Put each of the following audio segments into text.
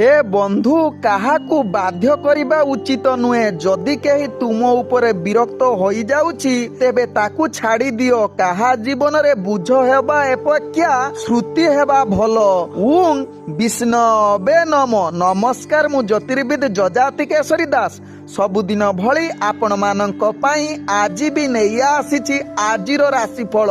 हे बंधु काहाकू बाध्य करिबा उचित नुहे। जदि केही तुम उपरे विरक्त होई जाउछि तेबे ताकू छाड़ी दियो। काहा जीवन रे बुझ हेबा अपेक्षा श्रुति हेबा भलो। उं विष्णवे नमो। नमस्कार, मु ज्योतिर्विद जजाति केशरी दास सबुदिन भली आपण मानक पई आज भी नहीं आसीछि आजिर राशिफल।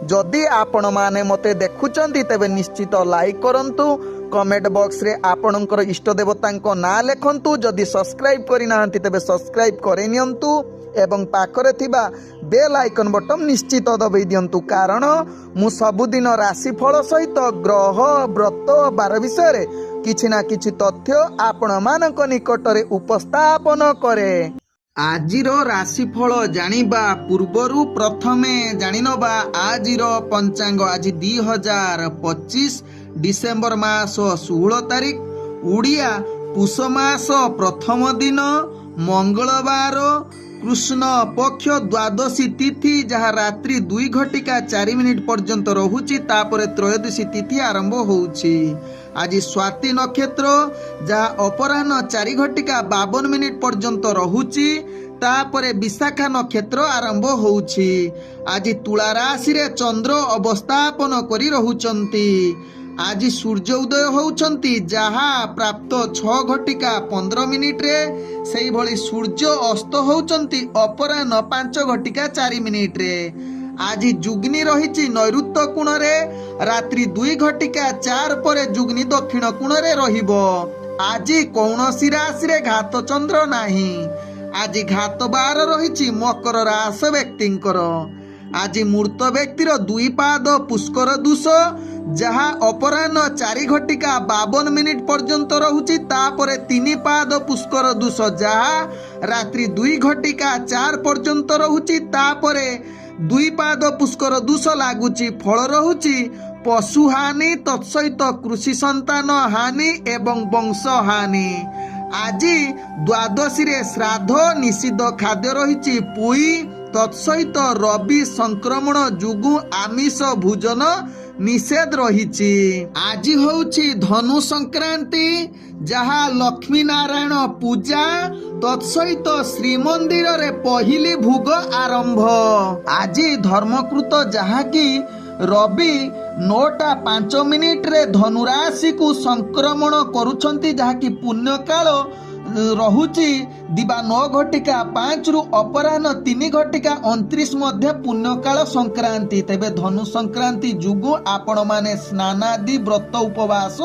जदि आपण माने मते देखुचंती तेबे निश्चित लाइक करंतु, कमेंट बॉक्स रे आपणकर इष्ट देवतांको ना लेखंतु। जदि सब्सक्राइब करि नाहंती तेबे सब्सक्राइब करे नियंतु एवं पाखरे थिबा बेल आइकन बटन निश्चित दबाई दियंतु, कारण मु सबुदिन राशिफल सहित ग्रह व्रत बार विषय किछि ना किछि तथ्य आपण मानक निकटरे उपस्थापन करे। आजिर राशिफल जानिबा पूर्वरु प्रथमे जानिनबा आजिर पंचांग। आज 2025 डिसेम्बर मास 16 तारिख, उड़िया पुष मास प्रथम दिन, मंगलवार, कृष्ण पक्ष द्वादशी तिथि जहाँ रात्रि 2:04 पर्यंत रहुची। तापरे त्रयोदशी तिथि आरंभ होउची। आज स्वाति नक्षत्र जहाँ अपराह्न 4:52 पर्यंत रहुची। तापरे विशाखा नक्षत्र आरंभ होउची। आज तुला राशि रे चंद्र अवस्थापन करी रहुचंती। आज सूर्य उदय होउचंती जहाँ प्राप्त 6:15 रे। सेही भली सूर्य अस्त होउचंती अपराह्न 5:04 रे। आज जुग्नि रहिछि नैऋत्य कोण रे। रात्रि 2:04 परे जुग्नि दक्षिण कोण रे रहिबो। आज कौनसी राशि रे घात चंद्र नाही। आज घात बार रहिछि मकर राशि व्यक्तिंकर। आज मूर्त व्यक्तिर 2 पाद पुष्कर दूष जहाँ अपराह्न 4:52 पर्यंत रहुछि। तापरे 3 पाद पुष्कर दूष जहाँ रात्रि 2:04 पर्यंत रहुछि। तापरे 2 पाद पुष्कर दूष लागुछि। फल रहुछि पशु हानि, तत्सहित कृषि संतान हानि एवं वंश हानि। आज द्वादशी रे श्राद्ध निषिद्ध खाद्य रहिछि पुई, तत्सहित रवि संक्रमण जुगु आमिष भोजन निषेध रहिछि। आज होउछि धनु संक्रांति जहाँ लक्ष्मी नारायण पूजा, तत्सहित श्रीमंदिर रे पहिली भोग आरंभ। आज धर्मकृत जहाँ की रवि 9:05 रे धनुराशि को संक्रमण करुछंती, जहाँ की पुण्य काल रहुची दिबा 9:05 रु अपराह्न 3:29 मध्य पुण्यकाल संक्रांति। तेबे धनु संक्रांति जुगु आपण माने स्नानादि व्रत उपवास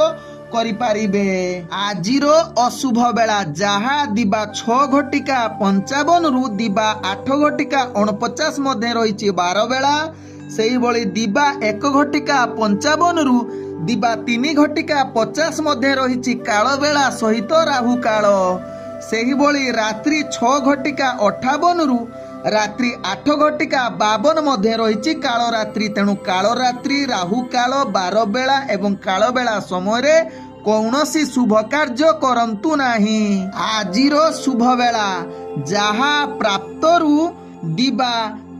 करि पारिबे। आजिर अशुभ बेला जहाँ दिबा 6:55 रु दिबा 8:49 मध्य रहिछि 12 बेला। सेही भली दिबा 1:55 रु दिबा 3:50 मध्य रहिछि काल बेला सहित राहु काल। सेही भली रात्रि 6:58 रु रात्रि 8:52 मध्य रहिछि काल रात्रि। तेणु काल रात्रि, राहु काल, 12 बेला एवं काल बेला समय रे कौनसी शुभ कार्य करंतु नाही। आजिर शुभ बेला जहाँ प्राप्त रु दिबा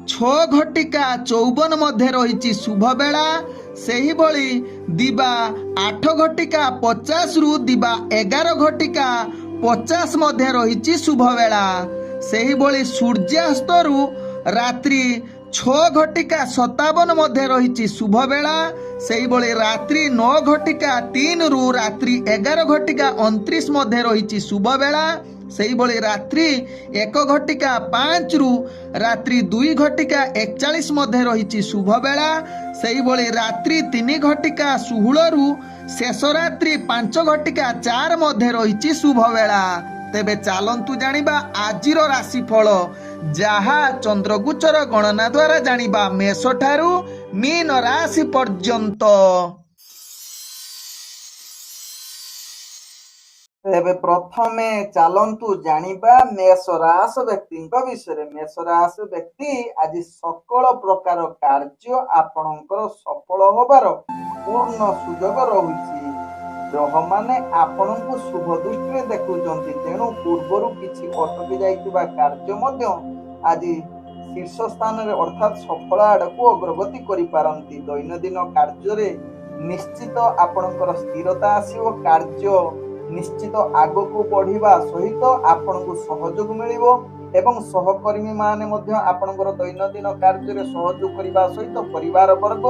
6:54 मध्य रहिछि शुभ बेला। सेही भली दिबा 8:50 रु दिबा 11:50 मध्य रहिछि शुभ बेला। सेही भली सूर्यास्त रु रात्रि 6:57 मध्य रहिछि शुभ बेला। सेही भली रात्रि 9:03 रु रात्रि 11:29 मध्य रहिछि शुभ बेला। सेही भली रात्रि 1:05 रु रात्रि 2:41 मध्य रहिछि शुभ बेला। सेही भली रात्रि 3:16 रु शेष रात्रि 5:04 मध्य रहिछि शुभ बेला। तेबे चालंतु जानिबा आजिर राशिफल जहाँ चंद्रगोचर गणना द्वारा जानिबा मेष ठारू मीन राशि पर्यंत। तेबे प्रथमे चालंतु जानिबा मेष राशि व्यक्ति विषय। मेष राशि व्यक्ति आज सकल प्रकार कार्य आपणकर सफल होबार पूर्ण सुजोग रहुछि। ग्रह माने आपणଙ୍କୁ शुभ दृष्टि देखुचंती। तेणु पूर्वरु किछि अटकी जाइतिबा कार्य मध्य आज शीर्ष स्थान रे अर्थात सफल आड़कू अग्रगति करि पारंती। दैनंदिन कार्य रे निश्चित आपणकर स्थिरता आसीबो। कार्य ନିଶ୍ଚିତ ଆଗକୁ ବଢିବା ସହିତ ଆପଣଙ୍କୁ ସହଯୋଗ ମିଳିବ ଏବଂ ସହକର୍ମୀ ମାନେ ମଧ୍ୟ ଆପଣଙ୍କର ଦୈନନ୍ଦିନ କାର୍ଯ୍ୟରେ ସହଯୋଗ କରିବା ସହିତ ପରିବାର ବର୍ଗ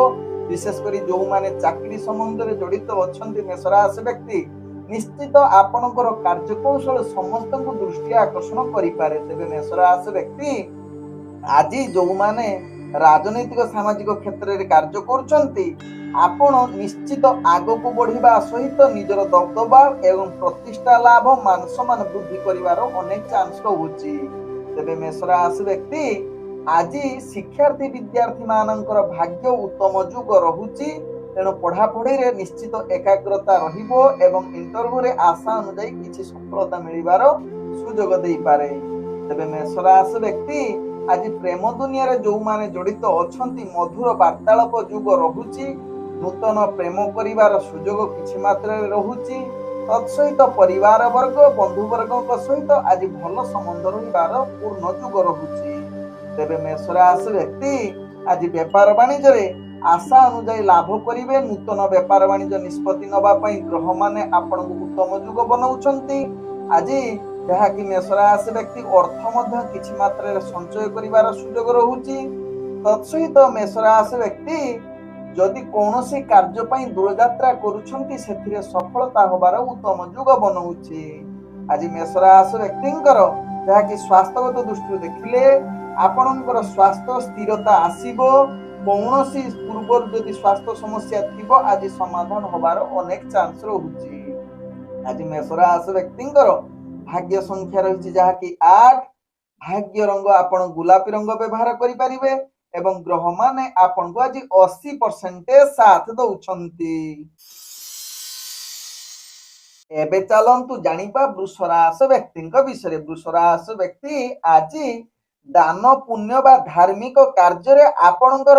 ବିଶେଷ କରି ଯେଉଁମାନେ ଚାକିରି ସମ୍ବନ୍ଧରେ ଜଡ଼ିତ ଅଛନ୍ତି ମେଷ ରାଶି ବ୍ୟକ୍ତି ନିଶ୍ଚିତ ଆପଣଙ୍କର କାର୍ଯ୍ୟକୌଶଳ ସମସ୍ତଙ୍କୁ ଦୃଷ୍ଟି ଆକର୍ଷଣ କରିପାରେ। ତେବେ ମେଷ ରାଶି ବ୍ୟକ୍ତି ଆଜି ଯେଉଁମାନେ ରାଜନୈତିକ ସାମାଜିକ କ୍ଷେତ୍ରରେ କାର୍ଯ୍ୟ କରୁଛନ୍ତି ଆପଣ ନିଶ୍ଚିତ ଆଗକୁ ବଢିବା ସହିତ ନିଜର ଦବଦବା ଏବଂ ପ୍ରତିଷ୍ଠା ଲାଭ ମାନ ସମ୍ମାନ ବୃଦ୍ଧି କରିବାର ଅନେକ ଚାନ୍ସ ରହୁଛି। ତେବେ ମେଷ ରାଶି ବ୍ୟକ୍ତି ଆଜି ଶିକ୍ଷାର୍ଥୀ ବିଦ୍ୟାର୍ଥୀ ମାନଙ୍କର ଭାଗ୍ୟ ଉତ୍ତମ ଯୁଗ ରହୁଛି। ତେଣୁ ପଢାପଢିରେ ନିଶ୍ଚିତ ଏକାଗ୍ରତା ରହିବ ଏବଂ ଇଣ୍ଟରଭ୍ୟୁରେ ଆଶା ଅନୁଯାୟୀ କିଛି ସଫଳତା ମିଳିବାର ସୁଯୋଗ ଦେଇପାରେ। ତେବେ ମେଷ ରାଶି ବ୍ୟକ୍ତି ଆଜି ପ୍ରେମ ଦୁନିଆରେ ଯେଉଁମାନେ ଜଡ଼ିତ ଅଛନ୍ତି ମଧୁର ବାର୍ତ୍ତାଳାପ ଯୁଗ ରହୁଛି। ନୂତନ ପ୍ରେମ କରିବାର ସୁଯୋଗ କିଛି ମାତ୍ରାରେ ରହୁଛି। ତତ୍ସହିତ ପରିବାର ବର୍ଗ ବନ୍ଧୁବର୍ଗଙ୍କ ସହିତ ଆଜି ଭଲ ସମ୍ବନ୍ଧ ରହିବାର ପୂର୍ଣ୍ଣ ଯୁଗ ରହୁଛି। ତେବେ ମେଷ ରାଶି ବ୍ୟକ୍ତି ଆଜି ବେପାର ବାଣିଜ୍ୟରେ ଆଶା ଅନୁଯାୟୀ ଲାଭ କରିବେ। ନୂତନ ବେପାର ବାଣିଜ୍ୟ ନିଷ୍ପତ୍ତି ନେବା ପାଇଁ ଗ୍ରହମାନେ ଆପଣଙ୍କୁ ଉତ୍ତମ ଯୁଗ ବନାଉଛନ୍ତି। ଆଜି ଯାହାକି ମେଷ ରାଶି ବ୍ୟକ୍ତି ଅର୍ଥ ମଧ୍ୟ କିଛି ମାତ୍ରାରେ ସଞ୍ଚୟ କରିବାର ସୁଯୋଗ ରହୁଛି। ତତ୍ସହିତ ମେଷ ରାଶି ବ୍ୟକ୍ତି ଯଦି କୌଣସି କାର୍ଯ୍ୟ ପାଇଁ ଦୂରଯାତ୍ରା କରୁଛନ୍ତି ସେଥିରେ ସଫଳତା ହେବାର ଉତ୍ତମ ଯୁଗ ବନଉଛି। ଆଜି ମେଷ ରାଶି ବ୍ୟକ୍ତିଙ୍କର ଯାହାକି ସ୍ୱାସ୍ଥ୍ୟଗତ ଦୃଷ୍ଟିରୁ ଦେଖିଲେ ଆପଣଙ୍କର ସ୍ୱାସ୍ଥ୍ୟ ସ୍ଥିରତା ଆସିବ। କୌଣସି ପୂର୍ବରୁ ଯଦି ସ୍ୱାସ୍ଥ୍ୟ ସମସ୍ୟା ଥିବ ଆଜି ସମାଧାନ ହେବାର ଅନେକ ଚାନ୍ସ ରହୁଛି। ଆଜି ମେଷ ରାଶି ବ୍ୟକ୍ତିଙ୍କର ଭାଗ୍ୟ ସଂଖ୍ୟା ରହିଛି ଯାହାକି 8। ଭାଗ୍ୟ ରଙ୍ଗ ଆପଣ ଗୋଲାପୀ ରଙ୍ଗ ବ୍ୟବହାର କରିପାରିବେ ଏବଂ ଗ୍ରହମାନେ ଆପଣଙ୍କୁ ଆଜି 80% ସାଥ ଦଉଛନ୍ତି। ଏବେ ଚାଲନ୍ତୁ ଜାଣିବା ବୃଷ ରାଶି ବ୍ୟକ୍ତିଙ୍କ ବିଷୟରେ। ବୃଷ ରାଶି ବ୍ୟକ୍ତି ଆଜି ଦାନ ପୁଣ୍ୟ ବା ଧାର୍ମିକ କାର୍ଯ୍ୟରେ ଆପଣଙ୍କର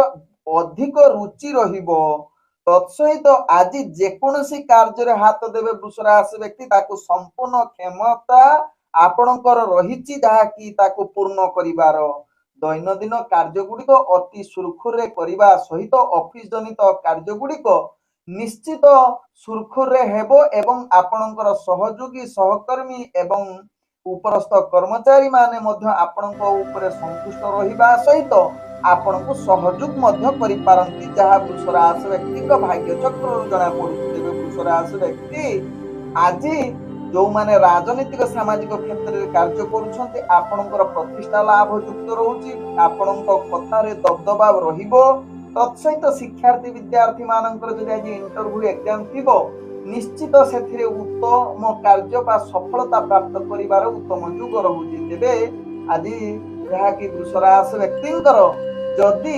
ଅଧିକ ରୁଚି ରହିବ। ତତ୍ସହିତ ଆଜି ଯେକୌଣସି କାର୍ଯ୍ୟରେ ହାତ ଦେବେ ବୃଷ ରାଶି ବ୍ୟକ୍ତି ତାକୁ ସମ୍ପୂର୍ଣ୍ଣ କ୍ଷମତା ଆପଣଙ୍କର ରହିଛି ଯାହାକି ତାକୁ ପୂର୍ଣ୍ଣ କରିବାର। ଦୈନନ୍ଦିନ କାର୍ଯ୍ୟ ଗୁଡ଼ିକ ଅତି ସୁରୁଖୁରୁରେ କରିବା ସହିତ ଅଫିସ ଜନିତ କାର୍ଯ୍ୟ ଗୁଡ଼ିକ ନିଶ୍ଚିତ ସୁରୁଖୁରୁରେ ହେବ ଏବଂ ଆପଣଙ୍କର ସହଯୋଗୀ ସହକର୍ମୀ ଏବଂ ଉପରସ୍ଥ କର୍ମଚାରୀ ମାନେ ମଧ୍ୟ ଆପଣଙ୍କ ଉପରେ ସନ୍ତୁଷ୍ଟ ରହିବା ସହିତ ଆପଣଙ୍କୁ ସହଯୋଗ ମଧ୍ୟ କରିପାରନ୍ତି ଯାହା ବୃଷ ରାଶି ବ୍ୟକ୍ତିଙ୍କ ଭାଗ୍ୟ ଚକ୍ରରୁ ଜଣାପଡୁଛି। ତେବେ ବୃଷ ରାଶି ବ୍ୟକ୍ତି ଆଜି ଯେଉଁମାନେ ରାଜନୈତିକ ସାମାଜିକ କ୍ଷେତ୍ରରେ କାର୍ଯ୍ୟ କରୁଛନ୍ତି ଆପଣଙ୍କର ପ୍ରତିଷ୍ଠା ଲାଭ ଯୁକ୍ତ ରହୁଛି। ଆପଣଙ୍କ କଥାରେ ଦବଦବା ରହିବ। ତତ୍ସହିତ ଶିକ୍ଷାର୍ଥୀ ବିଦ୍ୟାର୍ଥୀ ମାନଙ୍କର ଯଦି ଆଜି ଇଣ୍ଟରଭ୍ୟୁ ଏକ୍ଜାମ ଥିବ ନିଶ୍ଚିତ ସେଥିରେ ଉତ୍ତମ କାର୍ଯ୍ୟ ବା ସଫଳତା ପ୍ରାପ୍ତ କରିବାର ଉତ୍ତମ ଯୁଗ ରହୁଛି। ତେବେ ଆଜି ଯାହାକି ବୃଷ ରାଶି ବ୍ୟକ୍ତିଙ୍କର ଯଦି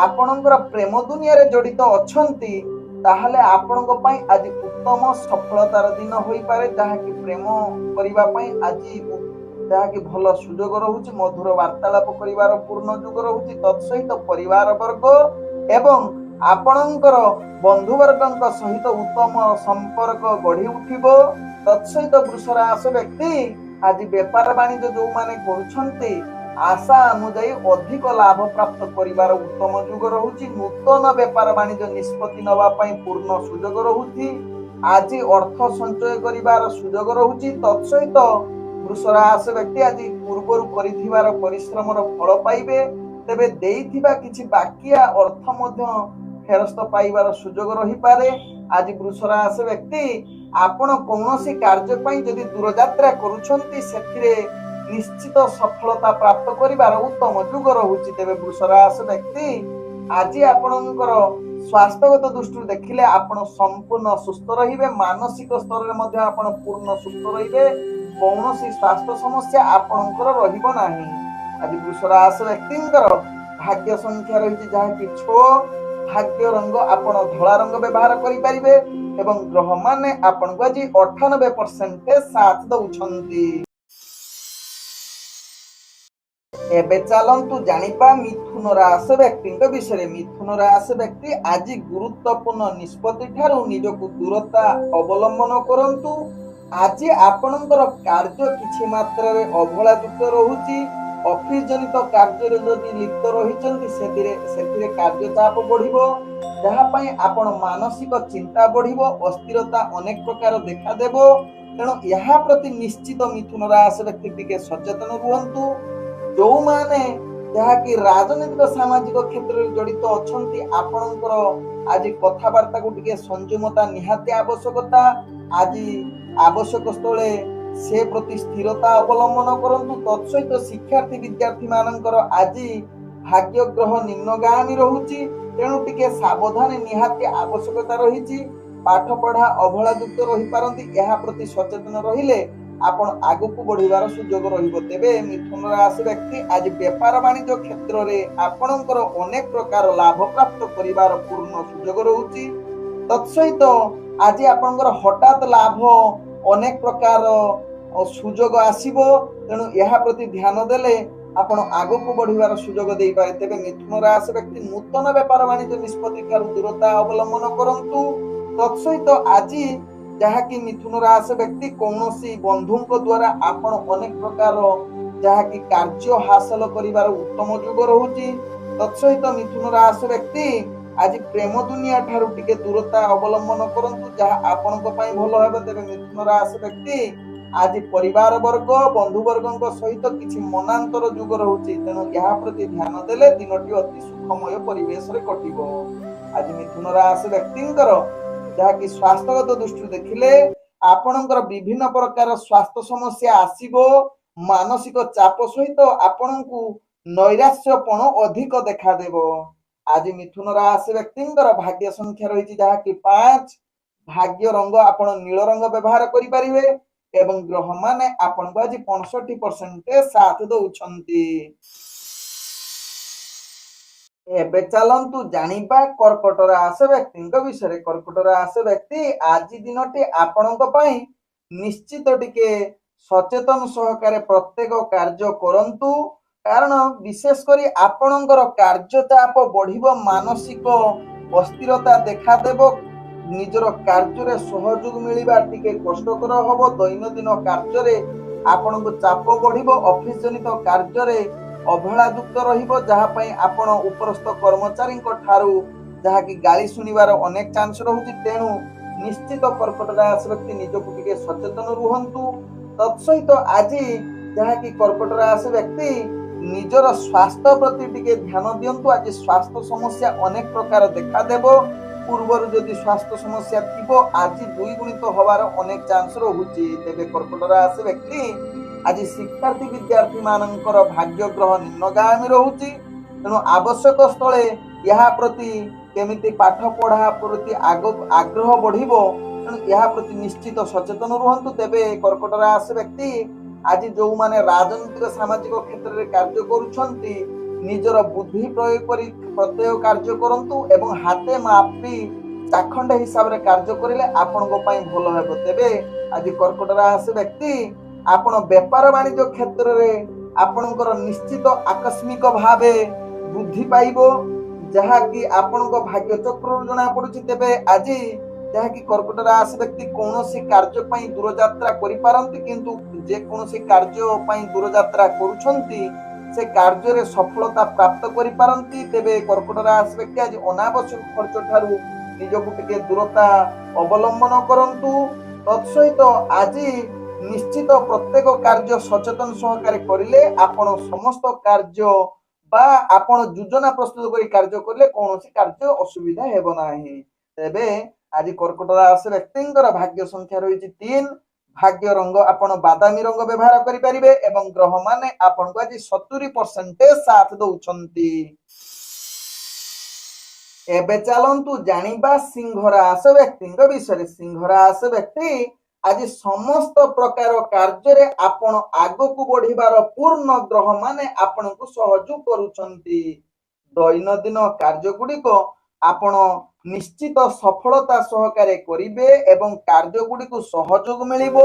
ଆପଣଙ୍କର ପ୍ରେମ ଦୁନିଆରେ ଜଡ଼ିତ ଅଛନ୍ତି ତାହେଲେ ଆପଣଙ୍କ ପାଇଁ ଆଜି ଉତ୍ତମ ସଫଳତାର ଦିନ ହୋଇପାରେ ଯାହାକି ପ୍ରେମ କରିବା ପାଇଁ ଆଜି ଯାହାକି ଭଲ ସୁଯୋଗ ରହୁଛି। ମଧୁର ବାର୍ତ୍ତାଳାପ କରିବାର ପୂର୍ଣ୍ଣ ଯୁଗ ରହୁଛି। ତତ୍ସହିତ ପରିବାର ବର୍ଗ ଏବଂ ଆପଣଙ୍କର ବନ୍ଧୁବର୍ଗଙ୍କ ସହିତ ଉତ୍ତମ ସମ୍ପର୍କ ଗଢି ଉଠିବ। ତତ୍ସହିତ ବୃଷ ରାଶି ବ୍ୟକ୍ତି ଆଜି ବେପାର ବାଣିଜ୍ୟ ଯେଉଁମାନେ କରୁଛନ୍ତି ଆଶା ଅନୁଯାୟୀ ଅଧିକ ଲାଭ ପ୍ରାପ୍ତ କରିବାର ଉତ୍ତମ ଯୁଗ ରହୁଛି। ନୂତନ ବେପାର ବାଣିଜ୍ୟ ନିଷ୍ପତ୍ତି ନେବା ପାଇଁ ପୂର୍ଣ୍ଣ ସୁଯୋଗ ରହୁଛି। ଆଜି ଅର୍ଥ ସଞ୍ଚୟ କରିବାର ସୁଯୋଗ ରହୁଛି। ତତ୍ସହିତ ବୃଷ ରାଶି ବ୍ୟକ୍ତି ଆଜି ପୂର୍ବରୁ କରିଥିବାର ପରିଶ୍ରମର ଫଳ ପାଇବେ। ତେବେ ଦେଇଥିବା କିଛି ବାକିଆ ଅର୍ଥ ମଧ୍ୟ ଫେରସ୍ତ ପାଇବାର ସୁଯୋଗ ରହିପାରେ। ଆଜି ବୃଷ ରାଶି ବ୍ୟକ୍ତି ଆପଣ କୌଣସି କାର୍ଯ୍ୟ ପାଇଁ ଯଦି ଦୂରଯାତ୍ରା କରୁଛନ୍ତି ସେଥିରେ ନିଶ୍ଚିତ ସଫଳତା ପ୍ରାପ୍ତ କରିବାର ଉତ୍ତମ ଯୁଗ ରହୁଛି। ତେବେ ବୃଷ ରାଶି ବ୍ୟକ୍ତି ଆଜି ଆପଣଙ୍କର ସ୍ୱାସ୍ଥ୍ୟଗତ ଦୃଷ୍ଟିରୁ ଦେଖିଲେ ଆପଣ ସମ୍ପୂର୍ଣ୍ଣ ସୁସ୍ଥ ରହିବେ। ମାନସିକ ସ୍ତରରେ ମଧ୍ୟ ଆପଣ ପୂର୍ଣ୍ଣ ସୁସ୍ଥ ରହିବେ। କୌଣସି ସ୍ୱାସ୍ଥ୍ୟ ସମସ୍ୟା ଆପଣଙ୍କର ରହିବ ନାହିଁ। ଆଜି ବୃଷ ରାଶି ବ୍ୟକ୍ତିଙ୍କର ଭାଗ୍ୟ ସଂଖ୍ୟା ରହିଛି ଯାହାକି 6। ଭାଗ୍ୟ ରଙ୍ଗ ଆପଣ ଧଳା ରଙ୍ଗ ବ୍ୟବହାର କରିପାରିବେ ଏବଂ ଗ୍ରହମାନେ ଆପଣଙ୍କୁ ଆଜି 98% ସାଥ ଦଉଛନ୍ତି। ଏବେ ଚାଲନ୍ତୁ ଜାଣିବା ମିଥୁନ ରାଶି ବ୍ୟକ୍ତିଙ୍କ ବିଷୟରେ। ମିଥୁନ ରାଶି ବ୍ୟକ୍ତି ଆଜି ଗୁରୁତ୍ୱପୂର୍ଣ୍ଣ ନିଷ୍ପତ୍ତି ଠାରୁ ନିଜକୁ ଦୂରତା ଅବଲମ୍ବନ କରନ୍ତୁ। ଆଜି ଆପଣଙ୍କର କାର୍ଯ୍ୟ କିଛି ମାତ୍ରାରେ ଅବହେଳା ଯୁକ୍ତ ରହୁଛି। ଅଫିସ ଜନିତ କାର୍ଯ୍ୟରେ ଯଦି ଲିପ୍ତ ରହିଛନ୍ତି ସେଥିରେ କାର୍ଯ୍ୟ ଚାପ ବଢିବ ଯାହା ପାଇଁ ଆପଣ ମାନସିକ ଚିନ୍ତା ବଢିବ। ଅସ୍ଥିରତା ଅନେକ ପ୍ରକାର ଦେଖାଦେବ। ତେଣୁ ଏହା ପ୍ରତି ନିଶ୍ଚିତ ମିଥୁନ ରାଶି ବ୍ୟକ୍ତି ଟିକେ ସଚେତନ ରୁହନ୍ତୁ। ଯୋଉମାନେ ଯାହାକି ରାଜନୈତିକ ସାମାଜିକ କ୍ଷେତ୍ରରେ ଜଡିତ ଅଛନ୍ତି, ଆପଣଙ୍କର ଆଜି କଥାବାର୍ତ୍ତାକୁ ଟିକେ ସଂଯମତା ନିହାତି ଆବଶ୍ୟକତା। ଆଜି ଆବଶ୍ୟକ ସ୍ଥଳେ ସେ ପ୍ରତି ସ୍ଥିରତା ଅବଲମ୍ବନ କରନ୍ତୁ। ତତ୍ସହିତ ଶିକ୍ଷାର୍ଥୀ ବିଦ୍ୟାର୍ଥୀ ମାନଙ୍କର ଆଜି ଭାଗ୍ୟ ଗ୍ରହ ନିମ୍ନଗାମୀ ରହୁଛି, ତେଣୁ ଟିକେ ସାବଧାନ ନିହାତି ଆବଶ୍ୟକତା ରହିଛି। ପାଠ ପଢା ଅବହେଳା ଯୁକ୍ତ ରହିପାରନ୍ତି, ଏହା ପ୍ରତି ସଚେତନ ରହିଲେ ଆପଣ ଆଗକୁ ବଢିବାର ସୁଯୋଗ ରହିବ। ତେବେ ମିଥୁନ ରାଶି ବ୍ୟକ୍ତି ଆଜି ବେପାର ବାଣିଜ୍ୟ କ୍ଷେତ୍ରରେ ଆପଣଙ୍କର ଅନେକ ପ୍ରକାର ଲାଭ ପ୍ରାପ୍ତ କରିବାର ପୂର୍ଣ୍ଣ ସୁଯୋଗ ରହୁଛି। ତତ୍ସହିତ ଆଜି ଆପଣଙ୍କର ହଠାତ୍ ଲାଭ ଅନେକ ପ୍ରକାର ସୁଯୋଗ ଆସିବ, ତେଣୁ ଏହା ପ୍ରତି ଧ୍ୟାନ ଦେଲେ ଆପଣ ଆଗକୁ ବଢିବାର ସୁଯୋଗ ଦେଇପାରେ। ତେବେ ମିଥୁନ ରାଶି ବ୍ୟକ୍ତି ନୂତନ ବେପାର ବାଣିଜ୍ୟ ନିଷ୍ପତ୍ତି ଠାରୁ ଦୂରତା ଅବଲମ୍ବନ କରନ୍ତୁ। ତତ୍ସହିତ ଆଜି ଯାହାକି ମିଥୁନ ରାଶି ବ୍ୟକ୍ତି କୌଣସି ବନ୍ଧୁଙ୍କ ଦ୍ୱାରା ଆପଣ ଅନେକ ପ୍ରକାର ଯାହାକି କାର୍ଯ୍ୟ ହାସଲ କରିବାର ଉତ୍ତମ ଯୋଗ ରହୁଛି। ତତ୍ସହିତ ମିଥୁନ ରାଶି ବ୍ୟକ୍ତି ଆଜି ପ୍ରେମ ଦୁନିଆ ଠାରୁ ଟିକେ ଦୂରତା ଅବଲମ୍ବନ କରନ୍ତୁ, ଯାହା ଆପଣଙ୍କ ପାଇଁ ଭଲ ହେବ। ତେବେ ମିଥୁନ ରାଶି ବ୍ୟକ୍ତି ଆଜି ପରିବାର ବର୍ଗ ବନ୍ଧୁବର୍ଗଙ୍କ ସହିତ କିଛି ମନାନ୍ତର ଯୁଗ ରହୁଛି, ତେଣୁ ଏହା ପ୍ରତି ଧ୍ୟାନ ଦେଲେ ଦିନଟି ଅତି ସୁଖମୟ ପରିବେଶରେ କଟିବ। ଆଜି ମିଥୁନ ରାଶି ବ୍ୟକ୍ତିଙ୍କର ଯାହାକି ସ୍ୱାସ୍ଥ୍ୟଗତ ଦୃଷ୍ଟିରୁ ଦେଖିଲେ ଆପଣଙ୍କର ବିଭିନ୍ନ ପ୍ରକାର ସ୍ୱାସ୍ଥ୍ୟ ସମସ୍ୟା ଆସିବ। ମାନସିକ ଚାପ ସହିତ ଆପଣଙ୍କୁ ନୈରାଶ୍ୟପଣ ଅଧିକ ଦେଖାଦେବ। ଆଜି ମିଥୁନ ରାଶି ବ୍ୟକ୍ତିଙ୍କର ଭାଗ୍ୟ ସଂଖ୍ୟା ରହିଛି ଯାହାକି 5। ଭାଗ୍ୟ ରଙ୍ଗ ଆପଣ ନୀଳ ରଙ୍ଗ ବ୍ୟବହାର କରିପାରିବେ ଏବଂ ଗ୍ରହ ମାନେ ଆପଣଙ୍କୁ ଆଜି 65% ସାଥ ଦଉଛନ୍ତି। ଏବେ ଚାଲନ୍ତୁ ଜାଣିବା କର୍କଟ ରାଶି ବ୍ୟକ୍ତିଙ୍କ ବିଷୟରେ। କର୍କଟ ରାଶି ବ୍ୟକ୍ତି ଆଜି ଦିନଟି ଆପଣଙ୍କ ପାଇଁ ନିଶ୍ଚିତ ଟିକେ ସଚେତନ ସହକାରେ ପ୍ରତ୍ୟେକ କାର୍ଯ୍ୟ କରନ୍ତୁ, କାରଣ ବିଶେଷ କରି ଆପଣଙ୍କର କାର୍ଯ୍ୟ ଚାପ ବଢିବ, ମାନସିକ ଅସ୍ଥିରତା ଦେଖାଦେବ, ନିଜର କାର୍ଯ୍ୟରେ ସହଯୋଗ ମିଳିବା ଟିକେ କଷ୍ଟକର ହବ। ଦୈନନ୍ଦିନ କାର୍ଯ୍ୟରେ ଆପଣଙ୍କୁ ଚାପ ବଢିବ, ଅଫିସ ଜନିତ କାର୍ଯ୍ୟରେ ଅବହେଳା ଯୁକ୍ତ ରହିବ, ଯାହା ପାଇଁ ଆପଣ ଉପରସ୍ଥ କର୍ମଚାରୀଙ୍କ ଠାରୁ ଯାହାକି ଗାଳି ଶୁଣିବାର ଅନେକ ଚାନ୍ସ ରହୁଛି। ତେଣୁ ନିଶ୍ଚିତ କର୍କଟ ରାଶି ବ୍ୟକ୍ତି ନିଜକୁ ଟିକେ ସଚେତନ ରୁହନ୍ତୁ। ତତ୍ସହିତ ଆଜି ଯାହାକି କର୍କଟ ରାଶି ବ୍ୟକ୍ତି ନିଜର ସ୍ୱାସ୍ଥ୍ୟ ପ୍ରତି ଟିକେ ଧ୍ୟାନ ଦିଅନ୍ତୁ। ଆଜି ସ୍ୱାସ୍ଥ୍ୟ ସମସ୍ୟା ଅନେକ ପ୍ରକାର ଦେଖାଦେବ। ପୂର୍ବରୁ ଯଦି ସ୍ୱାସ୍ଥ୍ୟ ସମସ୍ୟା ଥିବ ଆଜି ଦ୍ୱିଗୁଣିତ ହବାର ଅନେକ ଚାନ୍ସ ରହୁଛି। ତେବେ କର୍କଟ ରାଶି ବ୍ୟକ୍ତି ଆଜି ଶିକ୍ଷାର୍ଥୀ ବିଦ୍ୟାର୍ଥୀ ମାନଙ୍କର ଭାଗ୍ୟ ଗ୍ରହ ନିମ୍ନଗାମୀ ରହୁଛି, ତେଣୁ ଆବଶ୍ୟକ ସ୍ଥଳେ ଏହା ପ୍ରତି କେମିତି ପାଠ ପଢା ପ୍ରତି ଆଗ୍ରହ ବଢିବ, ତେଣୁ ଏହା ପ୍ରତି ନିଶ୍ଚିତ ସଚେତନ ରୁହନ୍ତୁ। ତେବେ କର୍କଟ ରାଶି ବ୍ୟକ୍ତି ଆଜି ଯୋଉମାନେ ରାଜନୈତିକ ସାମାଜିକ କ୍ଷେତ୍ରରେ କାର୍ଯ୍ୟ କରୁଛନ୍ତି ନିଜର ବୁଦ୍ଧି ପ୍ରୟୋଗ କରି ପ୍ରତ୍ୟେକ କାର୍ଯ୍ୟ କରନ୍ତୁ ଏବଂ ହାତେ ମାପି ଚାଖଣ୍ଡ ହିସାବରେ କାର୍ଯ୍ୟ କରିଲେ ଆପଣଙ୍କ ପାଇଁ ଭଲ ହେବ। ତେବେ ଆଜି କର୍କଟ ରାଶି ବ୍ୟକ୍ତି ଆପଣ ବେପାର ବାଣିଜ୍ୟ କ୍ଷେତ୍ରରେ ଆପଣଙ୍କର ନିଶ୍ଚିତ ଆକସ୍ମିକ ଭାବେ ବୃଦ୍ଧି ପାଇବ, ଯାହାକି ଆପଣଙ୍କ ଭାଗ୍ୟ ଚକ୍ରରୁ ଜଣା ପଡୁଛି। ତେବେ ଆଜି ଯାହାକି କର୍କଟ ରାଶି ବ୍ୟକ୍ତି କୌଣସି କାର୍ଯ୍ୟ ପାଇଁ ଦୂରଯାତ୍ରା କରିପାରନ୍ତି, କିନ୍ତୁ ଯେକୌଣସି କାର୍ଯ୍ୟ ପାଇଁ ଦୂରଯାତ୍ରା କରୁଛନ୍ତି ସେ କାର୍ଯ୍ୟରେ ସଫଳତା ପ୍ରାପ୍ତ କରିପାରନ୍ତି। ତେବେ କର୍କଟ ରାଶି ବ୍ୟକ୍ତି ଆଜି ଅନାବଶ୍ୟକ ଖର୍ଚ୍ଚ ଠାରୁ ନିଜକୁ ଟିକେ ଦୂରତା ଅବଲମ୍ବନ କରନ୍ତୁ। ତତ୍ସହିତ ଆଜି ନିଶ୍ଚିତ ପ୍ରତ୍ୟେକ କାର୍ଯ୍ୟ ସଚେତନ ସହକାରେ କରିଲେ ଆପଣ ସମସ୍ତ କାର୍ଯ୍ୟ ବା ଆପଣ ଯୋଜନା ପ୍ରସ୍ତୁତ କରି କାର୍ଯ୍ୟ କଲେ କୌଣସି କାର୍ଯ୍ୟ ଅସୁବିଧା ହେବ ନାହିଁ। ତେବେ ଆଜି କର୍କଟ ରାଶି ବ୍ୟକ୍ତିଙ୍କର ଭାଗ୍ୟ ସଂଖ୍ୟା ରହିଛି 3। ଭାଗ୍ୟ ରଙ୍ଗ ଆପଣ ବାଦାମୀ ରଙ୍ଗ ବ୍ୟବହାର କରିପାରିବେ ଏବଂ ଗ୍ରହ ମାନେ ଆପଣଙ୍କୁ ଆଜି 70% ସାଥ ଦଉଛନ୍ତି। ଏବେ ଚାଲନ୍ତୁ ଜାଣିବା ସିଂହ ରାଶି ବ୍ୟକ୍ତିଙ୍କ ବିଷୟରେ। ସିଂହ ରାଶି ବ୍ୟକ୍ତି ଆଜି ସମସ୍ତ ପ୍ରକାର କାର୍ଯ୍ୟରେ ଆପଣ ଆଗକୁ ବଢିବାର ପୂର୍ଣ୍ଣ ଗ୍ରହ ମାନେ ଆପଣଙ୍କୁ ସହଯୋଗ କରୁଛନ୍ତି। ଦୈନନ୍ଦିନ କାର୍ଯ୍ୟ ଗୁଡିକ ଆପଣ ନିଶ୍ଚିତ ସଫଳତା ସହକାରେ କରିବେ ଏବଂ କାର୍ଯ୍ୟ ଗୁଡିକୁ ସହଯୋଗ ମିଳିବ।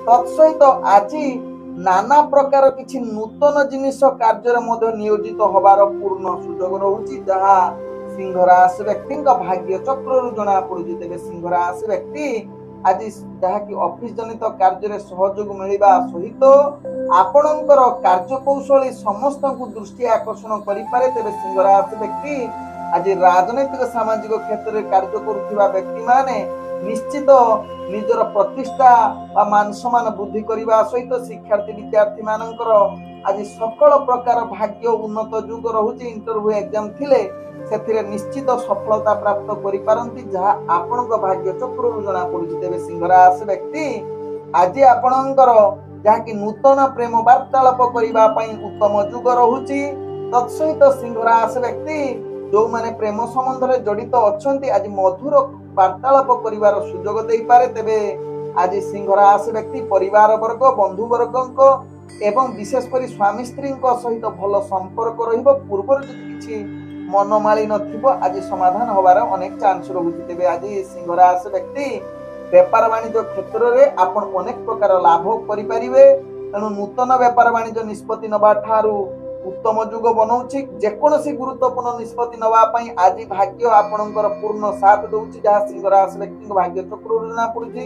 ତତ୍ସହିତ ଆଜି ନାନା ପ୍ରକାର କିଛି ନୂତନ ଜିନିଷ କାର୍ଯ୍ୟରେ ମଧ୍ୟ ନିୟୋଜିତ ହବାର ପୂର୍ଣ୍ଣ ସୁଯୋଗ ରହୁଛି, ଯାହା ସିଂହ ରାଶି ବ୍ୟକ୍ତିଙ୍କ ଭାଗ୍ୟ ଚକ୍ରରୁ ଜଣା ପଡୁଛି। ତେବେ ସିଂହ ରାଶି ବ୍ୟକ୍ତି ଆଜି ଯାହାକି ଅଫିସ ଜନିତ କାର୍ଯ୍ୟରେ ସହଯୋଗ ମିଳିବା ସହିତ ଆପଣଙ୍କର କାର୍ଯ୍ୟକୌଶଳୀ ସମସ୍ତଙ୍କୁ ଦୃଷ୍ଟି ଆକର୍ଷଣ କରିପାରେ। ତେବେ ସିଂହ ରାଶି ବ୍ୟକ୍ତି ଆଜି ରାଜନୈତିକ ସାମାଜିକ କ୍ଷେତ୍ରରେ କାର୍ଯ୍ୟ କରୁଥିବା ବ୍ୟକ୍ତିମାନେ ନିଶ୍ଚିତ ନିଜର ପ୍ରତିଷ୍ଠା ବା ମାନ ସମ୍ମାନ ବୃଦ୍ଧି କରିବା ସହିତ ଶିକ୍ଷାର୍ଥୀ ବିଦ୍ୟାର୍ଥୀ ମାନଙ୍କର ଆଜି ସକଳ ପ୍ରକାର ଭାଗ୍ୟ ଉନ୍ନତ ଯୁଗ ରହୁଛି। ଇଣ୍ଟରଭ୍ୟୁ ଏକ୍ଜାମ ଥିଲେ ସେଥିରେ ନିଶ୍ଚିତ ସଫଳତା ପ୍ରାପ୍ତ କରିପାରନ୍ତି, ଯାହା ଆପଣଙ୍କ ଭାଗ୍ୟ ଚକ୍ରରୁ ଜଣା ପଡୁଛି। ତେବେ ସିଂହ ରାଶି ବ୍ୟକ୍ତି ଆଜି ଆପଣଙ୍କର ଯାହାକି ନୂତନ ପ୍ରେମ ବାର୍ତ୍ତାଳାପ କରିବା ପାଇଁ ଉତ୍ତମ ଯୁଗ ରହୁଛି। ତତ୍ସହିତ ସିଂହ ରାଶି ବ୍ୟକ୍ତି ଯୋଉମାନେ ପ୍ରେମ ସମ୍ବନ୍ଧରେ ଜଡିତ ଅଛନ୍ତି ଆଜି ମଧୁର ବାର୍ତ୍ତାଳାପ କରିବାର ସୁଯୋଗ ଦେଇପାରେ। ତେବେ ଆଜି ସିଂହ ରାଶି ବ୍ୟକ୍ତି ପରିବାର ବର୍ଗ ବନ୍ଧୁ ବର୍ଗଙ୍କ ଏବଂ ବିଶେଷ କରି ସ୍ୱାମୀ ସ୍ତ୍ରୀଙ୍କ ସହିତ ଭଲ ସମ୍ପର୍କ ରହିବ। ପୂର୍ବରୁ ଯଦି କିଛି ମନମାଳିନ ଥିବ ଆଜି ସମାଧାନ ହବାର ଅନେକ ଚାନ୍ସ ରହୁଛି। ତେବେ ଆଜି ସିଂହ ରାଶି ବ୍ୟକ୍ତି ବେପାର ବାଣିଜ୍ୟ କ୍ଷେତ୍ରରେ ଆପଣ ଅନେକ ପ୍ରକାର ଲାଭ କରିପାରିବେ। ତେଣୁ ନୂତନ ବେପାର ବାଣିଜ୍ୟ ନିଷ୍ପତ୍ତି ନେବା ଠାରୁ ଉତ୍ତମ ଯୁଗ ବନଉଛି। ଯେକୌଣସି ଗୁରୁତ୍ୱପୂର୍ଣ୍ଣ ନିଷ୍ପତ୍ତି ନେବା ପାଇଁ ଆଜି ଭାଗ୍ୟ ଆପଣଙ୍କର ପୂର୍ଣ୍ଣ ସାଥ ଦଉଛି, ଯାହା ସିଂହ ରାଶି ବ୍ୟକ୍ତିଙ୍କ ଭାଗ୍ୟ ଚକ୍ରରୁ ଜଣା ପଡୁଛି।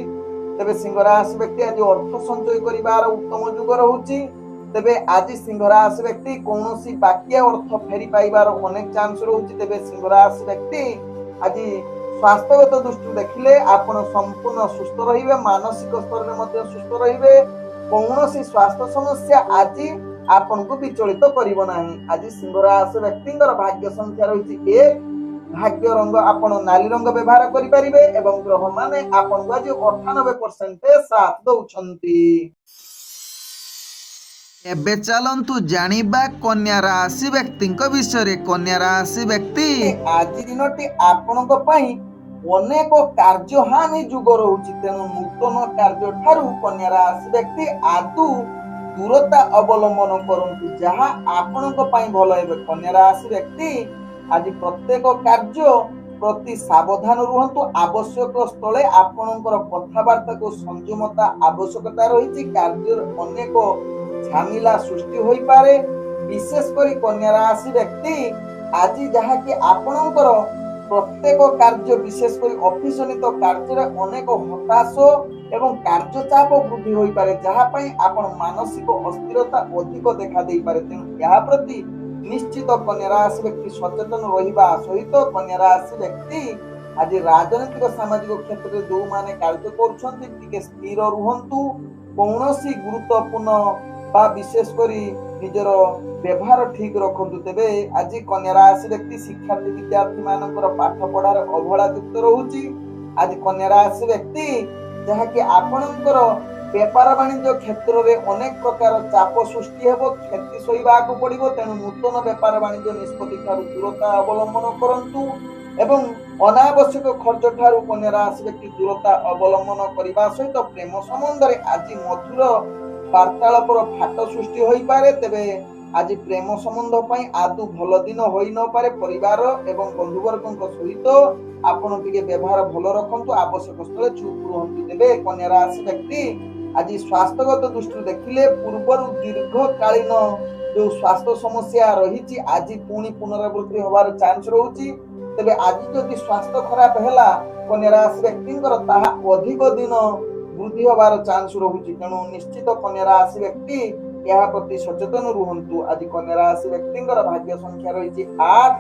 ତେବେ ସିଂହ ରାଶି ବ୍ୟକ୍ତି ଆଜି ଅର୍ଥ ସଞ୍ଚୟ କରିବାର ଉତ୍ତମ ଯୁଗ ରହୁଛି। ତେବେ ଆଜି ସିଂହ ରାଶି ବ୍ୟକ୍ତି କୌଣସି ବାକିଆ ଅର୍ଥ ଫେରି ପାଇବାର ଅନେକ ଚାନ୍ସ ରହୁଛି। ତେବେ ସିଂହ ରାଶି ବ୍ୟକ୍ତି ଆଜି ସ୍ୱାସ୍ଥ୍ୟଗତ ଦୃଷ୍ଟିରୁ ଦେଖିଲେ ଆପଣ ସମ୍ପୂର୍ଣ୍ଣ ସୁସ୍ଥ ରହିବେ, ମାନସିକ ସ୍ତରରେ ମଧ୍ୟ ସୁସ୍ଥ ରହିବେ। କୌଣସି ସ୍ୱାସ୍ଥ୍ୟ ସମସ୍ୟା ଆଜି ଆପଣଙ୍କୁ ବିଚଳିତ କରିବ ନାହିଁ। ଆଜି ସିଂହ ରାଶି ବ୍ୟକ୍ତିଙ୍କର ଭାଗ୍ୟ ସଂଖ୍ୟା ରହିଛି 1, ଭାଗ୍ୟ ରଙ୍ଗ ଆପଣ ନାଲି ରଙ୍ଗ ବ୍ୟବହାର କରିପାରିବେ ଏବଂ ଗ୍ରହ ମାନେ ଆପଣଙ୍କୁ ଆଜି 98% ସାଥ ଦଉଛନ୍ତି। ଏବେ ଚାଲନ୍ତୁ ଜାଣିବା କନ୍ୟା ରାଶି ବ୍ୟକ୍ତିଙ୍କ ବିଷୟରେ। କନ୍ୟା ରାଶି ବ୍ୟକ୍ତି ଆଜି ଦିନଟି ଆପଣଙ୍କ ପାଇଁ ଅନେକ କାର୍ଯ୍ୟହାନି ଯୁଗ ରହୁଛି। ତେଣୁ ନୂତନ କାର୍ଯ୍ୟ ଠାରୁ କନ୍ୟା ରାଶି ବ୍ୟକ୍ତି ଆଦୌ ଦୂରତା ଅବଲମ୍ବନ କରନ୍ତୁ, ଯାହା ଆପଣଙ୍କ ପାଇଁ ଭଲ ହେବ। କନ୍ୟା ରାଶି ବ୍ୟକ୍ତି ଆଜି ପ୍ରତ୍ୟେକ କାର୍ଯ୍ୟ ପ୍ରତି ସାବଧାନ ରୁହନ୍ତୁ। ଆବଶ୍ୟକ ସ୍ଥଳେ ଆପଣଙ୍କର କଥାବାର୍ତ୍ତାକୁ ସଂଯମତା ଆବଶ୍ୟକତା ରହିଛି। କାର୍ଯ୍ୟରେ ଅନେକ ଝାମିଲା ସୃଷ୍ଟି ହୋଇପାରେ। ବିଶେଷ କରି କନ୍ୟା ରାଶି ବ୍ୟକ୍ତି ଆଜି ଯାହାକି ଆପଣଙ୍କର ପ୍ରତ୍ୟେକ କାର୍ଯ୍ୟ ବିଶେଷ କରି ଅଫିସ ଜନିତ କାର୍ଯ୍ୟରେ ଅନେକ ହତାଶ ଏବଂ କାର୍ଯ୍ୟ ଚାପ ବୃଦ୍ଧି ହୋଇପାରେ, ଯାହା ପାଇଁ ଆପଣ ମାନସିକ ଅସ୍ଥିରତା ଅଧିକ ଦେଖା ଦେଇପାରେ। ତେଣୁ ଏହା ପ୍ରତି ନିଶ୍ଚିତ କନ୍ୟା ରାଶି ବ୍ୟକ୍ତି ସଚେତନ ରହିବା ସହିତ କନ୍ୟା ରାଶି ବ୍ୟକ୍ତି ଆଜି ରାଜନୈତିକ ସାମାଜିକ କ୍ଷେତ୍ରରେ ଯୋଉମାନେ କାର୍ଯ୍ୟ କରୁଛନ୍ତି ଟିକେ ସ୍ଥିର ରୁହନ୍ତୁ। କୌଣସି ଗୁରୁତ୍ୱପୂର୍ଣ୍ଣ ବା ବିଶେଷ କରି ନିଜର ବ୍ୟବହାର ଠିକ ରଖନ୍ତୁ। ତେବେ ଆଜି କନ୍ୟା ରାଶି ବ୍ୟକ୍ତି ଶିକ୍ଷାର୍ଥୀ ବିଦ୍ୟାର୍ଥୀ ମାନଙ୍କର ପାଠ ପଢାରେ ଅବହେଳା ଯୁକ୍ତ ରହୁଛି। ଆଜି କନ୍ୟା ରାଶି ବ୍ୟକ୍ତି ଯାହାକି ଆପଣଙ୍କର ବେପାର ବାଣିଜ୍ୟ କ୍ଷେତ୍ରରେ ଅନେକ ପ୍ରକାର ଚାପ ସୃଷ୍ଟି ହେବ, କ୍ଷତି ସହିବାକୁ ପଡିବ। ତେଣୁ ନୂତନ ବେପାର ବାଣିଜ୍ୟ ନିଷ୍ପତ୍ତି ଠାରୁ ଦୂରତା ଅବଲମ୍ବନ କରନ୍ତୁ ଏବଂ ଅନାବଶ୍ୟକ ଖର୍ଚ୍ଚ ଠାରୁ କନ୍ୟା ରାଶି ବ୍ୟକ୍ତି ଦୂରତା ଅବଲମ୍ବନ କରିବା ସହିତ ପ୍ରେମ ସମ୍ବନ୍ଧରେ ଆଜି ମଧୁର ବାର୍ତ୍ତାଳାପର ଫାଟ ସୃଷ୍ଟି ହୋଇପାରେ। ତେବେ ଆଜି ପ୍ରେମ ସମ୍ବନ୍ଧ ପାଇଁ ଆଦୌ ଭଲ ଦିନ ହୋଇ ନପାରେ। ପରିବାର ଏବଂ ବନ୍ଧୁବର୍ଗଙ୍କ ସହିତ ଆପଣ ଟିକେ ବ୍ୟବହାର ଭଲ ରଖନ୍ତୁ, ଆବଶ୍ୟକ ସ୍ଥଳେ ଚୁପ୍ ରୁହନ୍ତୁ। ତେବେ କନ୍ୟା ରାଶି ବ୍ୟକ୍ତି ଆଜି ସ୍ୱାସ୍ଥ୍ୟଗତ ଦୃଷ୍ଟିରୁ ଦେଖିଲେ ପୂର୍ବରୁ ଦୀର୍ଘକାଳୀନ ଯୋଉ ସ୍ୱାସ୍ଥ୍ୟ ସମସ୍ୟା ରହିଛି ଆଜି ପୁଣି ପୁନରାବୃତ୍ତି ହବାର ଚାନ୍ସ ରହୁଛି। ତେବେ ଆଜି ଯଦି ସ୍ୱାସ୍ଥ୍ୟ ଖରାପ ହେଲା କନ୍ୟା ରାଶି ବ୍ୟକ୍ତିଙ୍କର ତାହା ଅଧିକ ଦିନ ବୃଦ୍ଧି ହବାର ଚାନ୍ସ ରହୁଛି। ତେଣୁ ନିଶ୍ଚିତ କନ୍ୟା ରାଶି ବ୍ୟକ୍ତି ଏହା ପ୍ରତି ସଚେତନ ରୁହନ୍ତୁ। ଆଜି କନ୍ୟା ରାଶି ବ୍ୟକ୍ତିଙ୍କର ଭାଗ୍ୟ ସଂଖ୍ୟା ରହିଛି 8,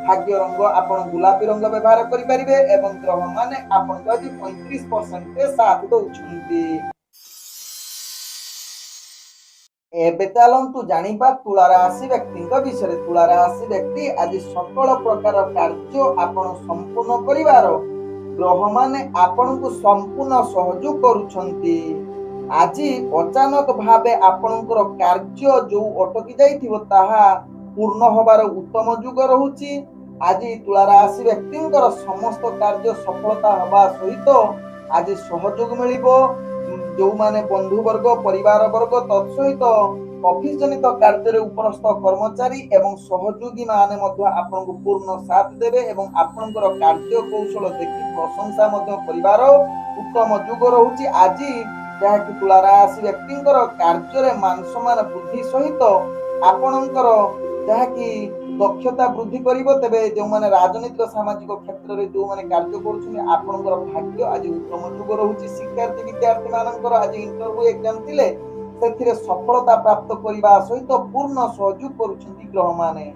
ଭାଗ୍ୟ ରଙ୍ଗ ଆପଣ ଗୋଲାପୀ ରଙ୍ଗ ବ୍ୟବହାର କରିପାରିବେ ଏବଂ ଗ୍ରହ ମାନେ ଆପଣଙ୍କୁ ଆଜି 35% ସାଥ ଦଉଛନ୍ତି। ଏବେ ଚାଲନ୍ତୁ ଜାଣିବା ତୁଳା ରାଶି ବ୍ୟକ୍ତିଙ୍କ ବିଷୟରେ। ତୁଳା ରାଶି ବ୍ୟକ୍ତି ଆଜି ସକଳ ପ୍ରକାର କାର୍ଯ୍ୟ ଆପଣ ସମ୍ପୂର୍ଣ୍ଣ କରିବାର ଗ୍ରହ ମାନେ ଆପଣଙ୍କୁ ସମ୍ପୂର୍ଣ୍ଣ ସହଯୋଗ କରୁଛନ୍ତି। ଆଜି ଅଚାନକ ଭାବେ ଆପଣଙ୍କର କାର୍ଯ୍ୟ ଯୋଉ ଅଟକି ଯାଇଥିବ ତାହା ପୂର୍ଣ୍ଣ ହବାର ଉତ୍ତମ ଯୁଗ ରହୁଛି। ଆଜି ତୁଳା ରାଶି ବ୍ୟକ୍ତିଙ୍କର ସମସ୍ତ କାର୍ଯ୍ୟ ସଫଳତା ହେବା ସହିତ ଆଜି ସହଯୋଗ ମିଳିବ। ଯୋଉମାନେ ବନ୍ଧୁ ବର୍ଗ ପରିବାର ବର୍ଗ ତତ୍ସହିତ ଅଫିସ ଜନିତ କାର୍ଯ୍ୟରେ ଉପରସ୍ଥ କର୍ମଚାରୀ ଏବଂ ସହଯୋଗୀ ମାନେ ମଧ୍ୟ ଆପଣଙ୍କୁ ପୂର୍ଣ୍ଣ ସାଥ ଦେବେ ଏବଂ ଆପଣଙ୍କର କାର୍ଯ୍ୟ କୌଶଳ ଦେଖି ପ୍ରଶଂସା ମଧ୍ୟ କରିବାର ଉତ୍ତମ ଯୁଗ ରହୁଛି। ଆଜି ଯାହାକି ତୁଳା ରାଶି ବ୍ୟକ୍ତିଙ୍କର କାର୍ଯ୍ୟରେ ମାନ ସମ୍ମାନ ବୃଦ୍ଧି ସହିତ ଆପଣଙ୍କର ଯାହାକି ଦକ୍ଷତା ବୃଦ୍ଧି କରିବ। ତେବେ ଯେଉଁମାନେ ରାଜନୈତିକ ସାମାଜିକ କ୍ଷେତ୍ରରେ ଯୋଉମାନେ କାର୍ଯ୍ୟ କରୁଛନ୍ତି ଆପଣଙ୍କର ଭାଗ୍ୟ ଆଜି ଉତ୍ତମ ଯୁଗ ରହୁଛି। ଶିକ୍ଷାର୍ଥୀ ବିଦ୍ୟାର୍ଥୀ ମାନଙ୍କର ଆଜି ଇଣ୍ଟରଭ୍ୟୁ ଏକ୍ଜାମ ଥିଲେ ସେଥିରେ ସଫଳତା ପ୍ରାପ୍ତ କରିବା ସହିତ ପୂର୍ଣ୍ଣ ସହଯୋଗ କରୁଛନ୍ତି ଗ୍ରହ ମାନେ।